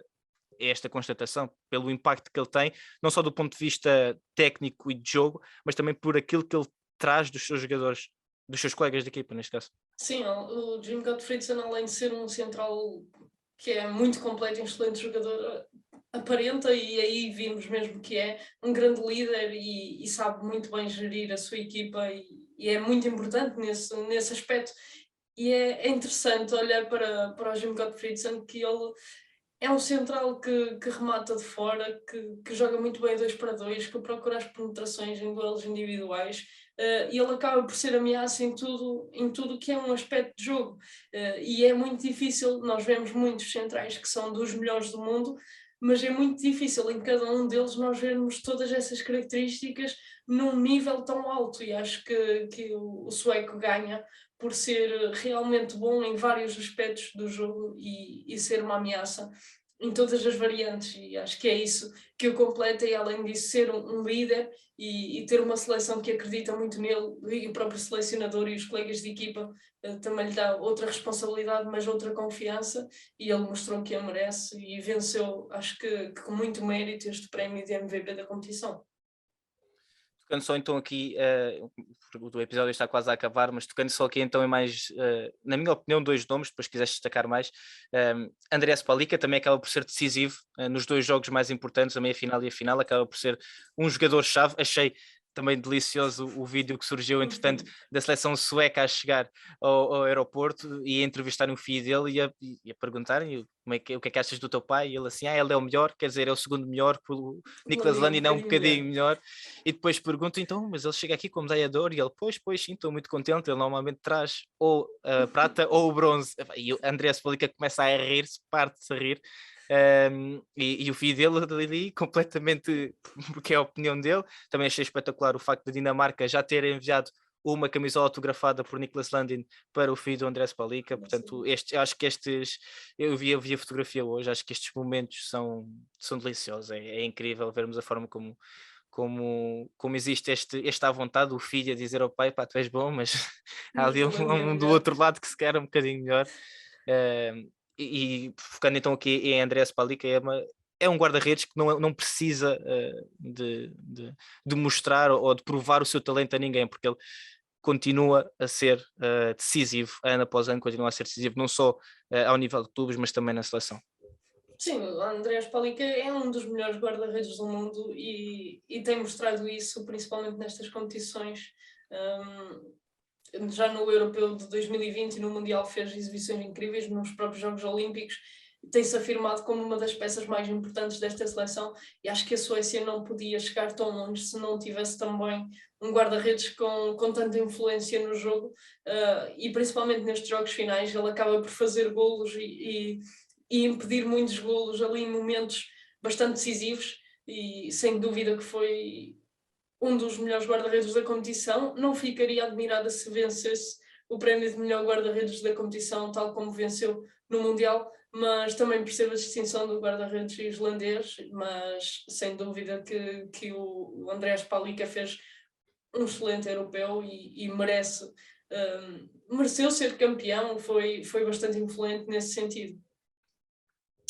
esta constatação, pelo impacto que ele tem, não só do ponto de vista técnico e de jogo, mas também por aquilo que ele traz dos seus jogadores, dos seus colegas de equipa, neste caso. Sim, o Jim Gottfriedsen, além de ser um central que é muito completo, um excelente jogador, aparenta, e aí vimos mesmo que é um grande líder e sabe muito bem gerir a sua equipa, e é muito importante nesse aspecto. E é interessante olhar para o Jim Gottfriedson, que ele é um central que remata de fora, que joga muito bem 2 para 2, que procura as penetrações em duelos individuais, e ele acaba por ser ameaça em tudo que é um aspecto de jogo. E é muito difícil, nós vemos muitos centrais que são dos melhores do mundo, mas é muito difícil em cada um deles nós vermos todas essas características num nível tão alto, e acho que o sueco ganha por ser realmente bom em vários aspectos do jogo e ser uma ameaça em todas as variantes, e acho que é isso que o completa, e além disso ser um líder e ter uma seleção que acredita muito nele, e o próprio selecionador e os colegas de equipa também lhe dá outra responsabilidade, mas outra confiança, e ele mostrou que a merece e venceu, acho que com muito mérito, este prémio de MVP da competição. Tocando só então aqui, porque o episódio está quase a acabar, mas tocando só aqui então em mais, na minha opinião, 2 nomes, depois se quiseres destacar mais. Andrés Palika também acaba por ser decisivo nos 2 jogos mais importantes, a meia-final e a final, acaba por ser um jogador-chave. Achei também delicioso o vídeo que surgiu, entretanto, da seleção sueca a chegar ao aeroporto e a entrevistarem o filho dele e a perguntarem o que é que achas do teu pai, e ele assim, ele é o melhor, quer dizer, é o segundo melhor, o Niklas Landin é um bocadinho melhor. E depois pergunto, então, mas ele chega aqui como medalha de ouro, e ele, pois, sim, estou muito contente, ele normalmente traz ou a prata ou o bronze. E o André Spalica começa a rir-se, parte-se a rir, e o filho dele ali completamente, porque é a opinião dele. Também achei espetacular o facto da Dinamarca já ter enviado uma camisola autografada por Niklas Landin para o filho do André Spalica. Portanto, acho que eu vi a fotografia hoje, acho que estes momentos são deliciosos, é incrível vermos a forma como existe esta vontade, o filho a dizer ao pai, pá, tu és bom, mas há ali um do outro lado que se quer um bocadinho melhor. E focando então aqui em André Spalica, é um guarda-redes que não precisa de mostrar ou de provar o seu talento a ninguém, porque ele continua a ser decisivo, ano após ano continua a ser decisivo, não só ao nível de clubes, mas também na seleção. Sim, o Andrés Palika é um dos melhores guarda-redes do mundo e tem mostrado isso, principalmente nestas competições. Já no Europeu de 2020 e no Mundial fez exibições incríveis, nos próprios Jogos Olímpicos tem-se afirmado como uma das peças mais importantes desta seleção, e acho que a Suécia não podia chegar tão longe se não tivesse também um guarda-redes com tanta influência no jogo, e principalmente nestes jogos finais ele acaba por fazer golos e impedir muitos golos ali em momentos bastante decisivos, e sem dúvida que foi um dos melhores guarda-redes da competição. Não ficaria admirada se vencesse o prémio de melhor guarda-redes da competição, tal como venceu no Mundial, mas também percebo a distinção do guarda-redes islandês, mas sem dúvida que o Andrés Palika fez um excelente europeu e mereceu ser campeão, foi bastante influente nesse sentido.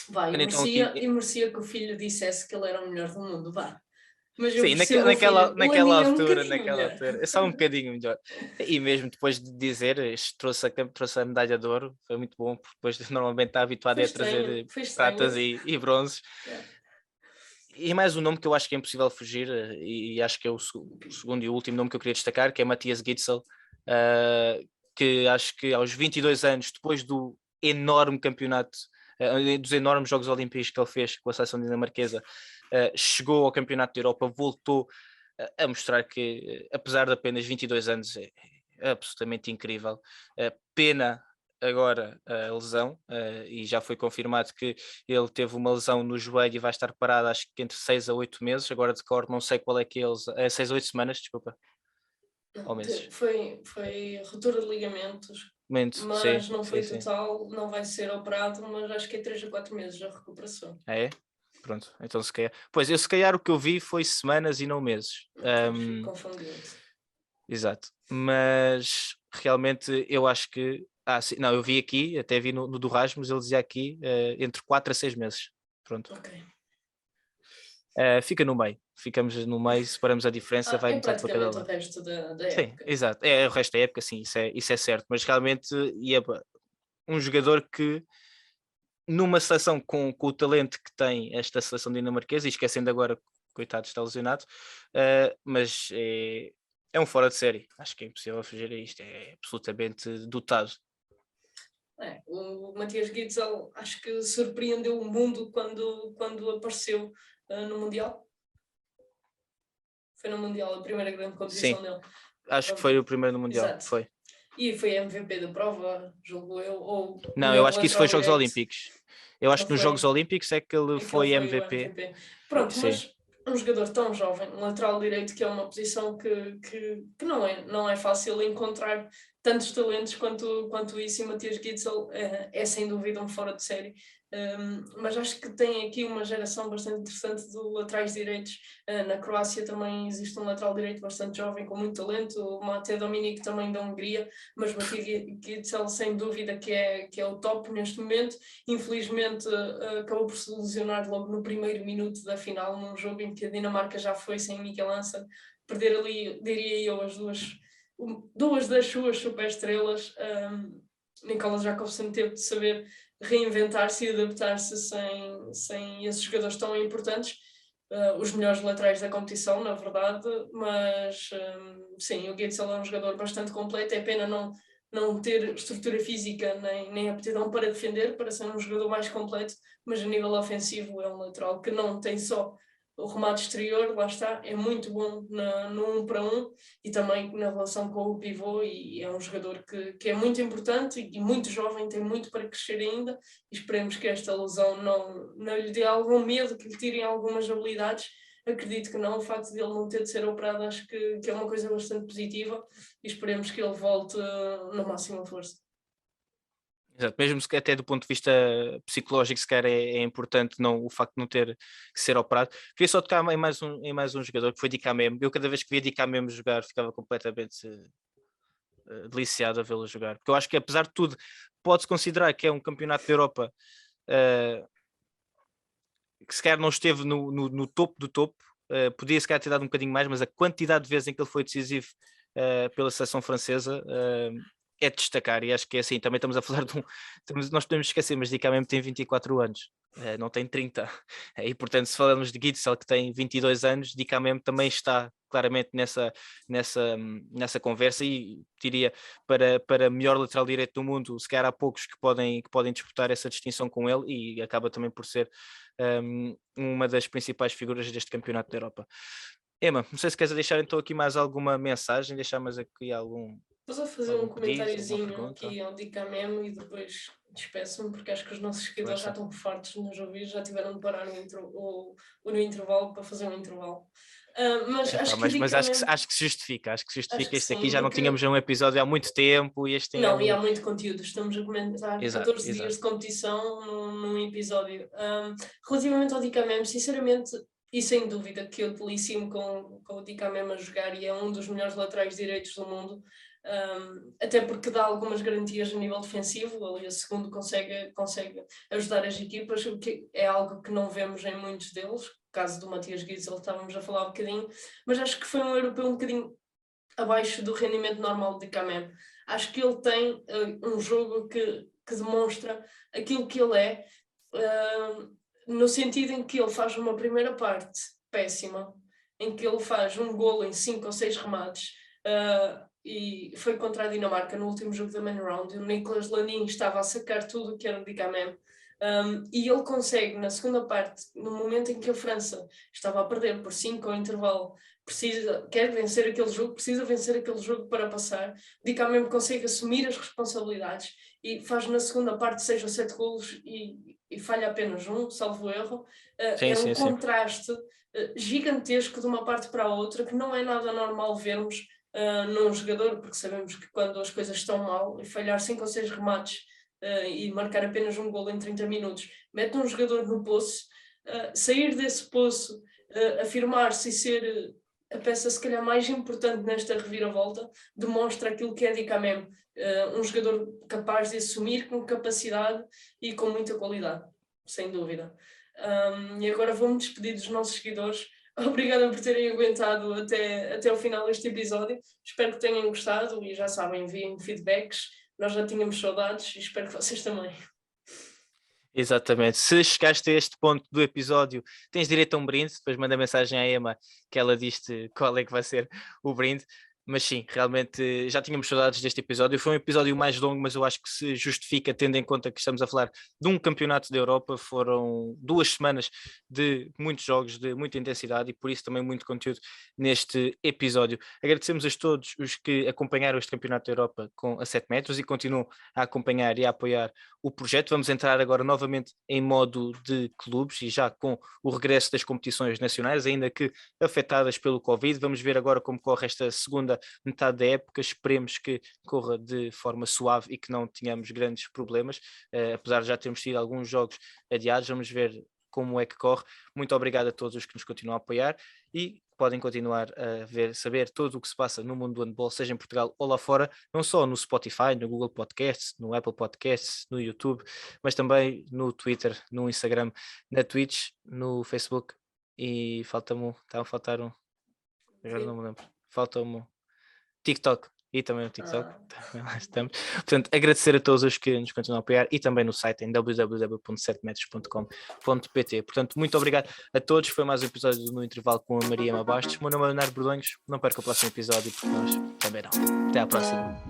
Então, aqui, Merecia que o filho dissesse que ele era o melhor do mundo, Mas eu sim, percebo o filho, o Landinho é um bocadinho naquela melhor. altura, é só um bocadinho melhor. E mesmo depois de dizer, isto trouxe a medalha de ouro, foi muito bom, porque depois normalmente está habituado a trazer Foi estranho. pratas e bronzes. Yeah. E mais um nome que eu acho que é impossível fugir, e acho que é o segundo e o último nome que eu queria destacar, que é Matthias Gidsel, que acho que aos 22 anos, depois do enorme campeonato, dos enormes Jogos Olímpicos que ele fez com a seleção dinamarquesa, chegou ao Campeonato da Europa, voltou a mostrar que, apesar de apenas 22 anos, é absolutamente incrível. Pena agora a lesão, e já foi confirmado que ele teve uma lesão no joelho e vai estar parado acho que entre 6 a 8 meses, agora de cor não sei qual é que é 6 a 8 semanas, desculpa, ou meses. Foi ruptura de ligamentos, Sim, mas não sim, foi sim. total, não vai ser operado, mas acho que é 3 a 4 meses a recuperação. É? Pronto, então se calhar. Pois, se calhar o que eu vi foi semanas e não meses. Confundiu-te. Exato. Mas realmente eu acho que. Sim, não, eu vi aqui, até vi no do Rasmus, ele dizia aqui entre 4 a 6 meses. Pronto. Ok. Fica no meio. Ficamos no meio, separamos a diferença, vai É metade para cada praticamente o lado. resto da Sim, época. exato. É o resto da época, sim, isso é certo. Mas realmente um jogador que numa seleção com o talento que tem esta seleção dinamarquesa, e esquecendo agora, coitado, está lesionado, mas é um fora de série. Acho que é impossível fugir a isto, é absolutamente dotado. O Matias Gitzel acho que surpreendeu o mundo quando apareceu no Mundial. Foi no Mundial, a primeira grande competição dele. Acho que foi o primeiro no Mundial. Exato. Foi. E foi MVP da prova, julgo eu. Não, eu acho que isso foi Jogos Olímpicos. Eu acho que nos Jogos Olímpicos é que ele foi MVP. Pronto, Sim. mas um jogador tão jovem, um lateral direito, que é uma posição que não é fácil encontrar tantos talentos quanto isso, e Matias Gitzel é sem dúvida um fora de série. Mas acho que tem aqui uma geração bastante interessante de laterais direitos. Na Croácia também existe um lateral direito bastante jovem, com muito talento, o Mate Dominic também da Hungria, mas Matias Gitzel sem dúvida que é o top neste momento. Infelizmente acabou por se lesionar logo no primeiro minuto da final, num jogo em que a Dinamarca já foi sem Mikkelansen, perder ali, diria eu, duas das suas superestrelas. Nicolas Jakobsen teve de saber reinventar-se e adaptar-se sem esses jogadores tão importantes, os melhores laterais da competição, na verdade, mas sim, o Gitzel é um jogador bastante completo, é pena não ter estrutura física nem aptidão para defender, para ser um jogador mais completo, mas a nível ofensivo é um lateral que não tem só o remate exterior, lá está, é muito bom no 1 para 1 e também na relação com o pivô, e é um jogador que é muito importante e muito jovem, tem muito para crescer ainda, e esperemos que esta lesão não lhe dê algum medo, que lhe tirem algumas habilidades. Acredito que não, o facto de ele não ter de ser operado acho que é uma coisa bastante positiva, e esperemos que ele volte na máxima força. Exato, mesmo que até do ponto de vista psicológico, se calhar é importante o facto de não ter que ser operado. Queria só tocar em mais um jogador, que foi Dicamem. Eu cada vez que via Dicamem jogar ficava completamente deliciado a vê-lo jogar, porque eu acho que apesar de tudo pode-se considerar que é um campeonato da Europa que se calhar não esteve no topo do topo, podia se calhar ter dado um bocadinho mais, mas a quantidade de vezes em que ele foi decisivo pela seleção francesa é de destacar, e acho que é assim, também estamos a falar de nós podemos esquecer, mas Dicamem tem 24 anos, não tem 30, e portanto se falamos de Gitzel que tem 22 anos, Dicamem também está claramente nessa conversa, e diria para melhor lateral direito do mundo, se calhar há poucos que podem disputar essa distinção com ele, e acaba também por ser uma das principais figuras deste campeonato da Europa. Emma, não sei se queres deixar então aqui mais alguma mensagem, deixar mais aqui algum... Vou fazer algum um pedido, comentáriozinho aqui ao Dicamem e depois despeço-me, porque acho que os nossos seguidores já estão fartos de nos ouvir, já tiveram de parar no intervalo para fazer um intervalo. Mas acho que mas Dicamem... acho que se justifica, este sim, aqui já porque... não tínhamos um episódio há muito tempo, e este Não, e há muito conteúdo, estamos a comentar exato, 14 dias de competição num episódio. Relativamente ao Dicamem, sinceramente, e sem dúvida que eu delicio-me com o Dicamem a jogar, e é um dos melhores laterais direitos do mundo, até porque dá algumas garantias a nível defensivo, ali a segundo consegue ajudar as equipas, o que é algo que não vemos em muitos deles. O caso do Matias Gitzel, estávamos a falar um bocadinho, mas acho que foi um europeu um bocadinho abaixo do rendimento normal de Dicamem. Acho que ele tem um jogo que demonstra aquilo que ele é, no sentido em que ele faz uma primeira parte péssima, em que ele faz um golo em 5 ou 6 remates, e foi contra a Dinamarca no último jogo da main round, e o Nicolas Landin estava a sacar tudo o que era o Dicamem, e ele consegue, na segunda parte, no momento em que a França estava a perder por 5 ao intervalo, quer vencer aquele jogo, precisa vencer aquele jogo para passar, Dicamem consegue assumir as responsabilidades e faz na segunda parte 6 ou 7 golos e falha apenas um, salvo erro. É um contraste gigantesco de uma parte para a outra, que não é nada normal vermos num jogador, porque sabemos que quando as coisas estão mal, e falhar 5 ou 6 remates e marcar apenas um golo em 30 minutos, mete um jogador no poço, sair desse poço, afirmar-se e ser a peça se calhar mais importante nesta reviravolta, demonstra aquilo que é Dicamem, um jogador capaz de assumir com capacidade e com muita qualidade, sem dúvida. E agora vou-me despedir dos nossos seguidores. Obrigada por terem aguentado até ao final deste episódio. Espero que tenham gostado e já sabem, enviem feedbacks. Nós já tínhamos saudades e espero que vocês também. Exatamente. Se chegaste a este ponto do episódio, tens direito a um brinde. Depois manda mensagem à Emma que ela diz-te qual é que vai ser o brinde. Mas sim, realmente já tínhamos saudades deste episódio. Foi um episódio mais longo, mas eu acho que se justifica, tendo em conta que estamos a falar de um campeonato da Europa. Foram 2 semanas de muitos jogos, de muita intensidade e por isso também muito conteúdo neste episódio. Agradecemos a todos os que acompanharam este campeonato da Europa a 7 metros e continuam a acompanhar e a apoiar o projeto. Vamos entrar agora novamente em modo de clubes e já com o regresso das competições nacionais, ainda que afetadas pelo Covid. Vamos ver agora como corre esta segunda metade da época. Esperemos que corra de forma suave e que não tenhamos grandes problemas, apesar de já termos tido alguns jogos adiados. Vamos ver como é que corre. Muito obrigado a todos os que nos continuam a apoiar e podem continuar a saber tudo o que se passa no mundo do handball, seja em Portugal ou lá fora, não só no Spotify, no Google Podcasts, no Apple Podcasts, no YouTube, mas também no Twitter, no Instagram, na Twitch, no Facebook e falta-me, está a faltar um, agora não me lembro, falta-me TikTok. E também no TikTok, também lá estamos. Portanto, agradecer a todos os que nos continuam a apoiar e também no site em www.7metros.com.pt. Portanto, muito obrigado a todos. Foi mais um episódio do No Intervalo com a Maria Mabastos. Meu nome é Leonardo Bordonhos. Não perca o próximo episódio, porque nós também não. Até à próxima.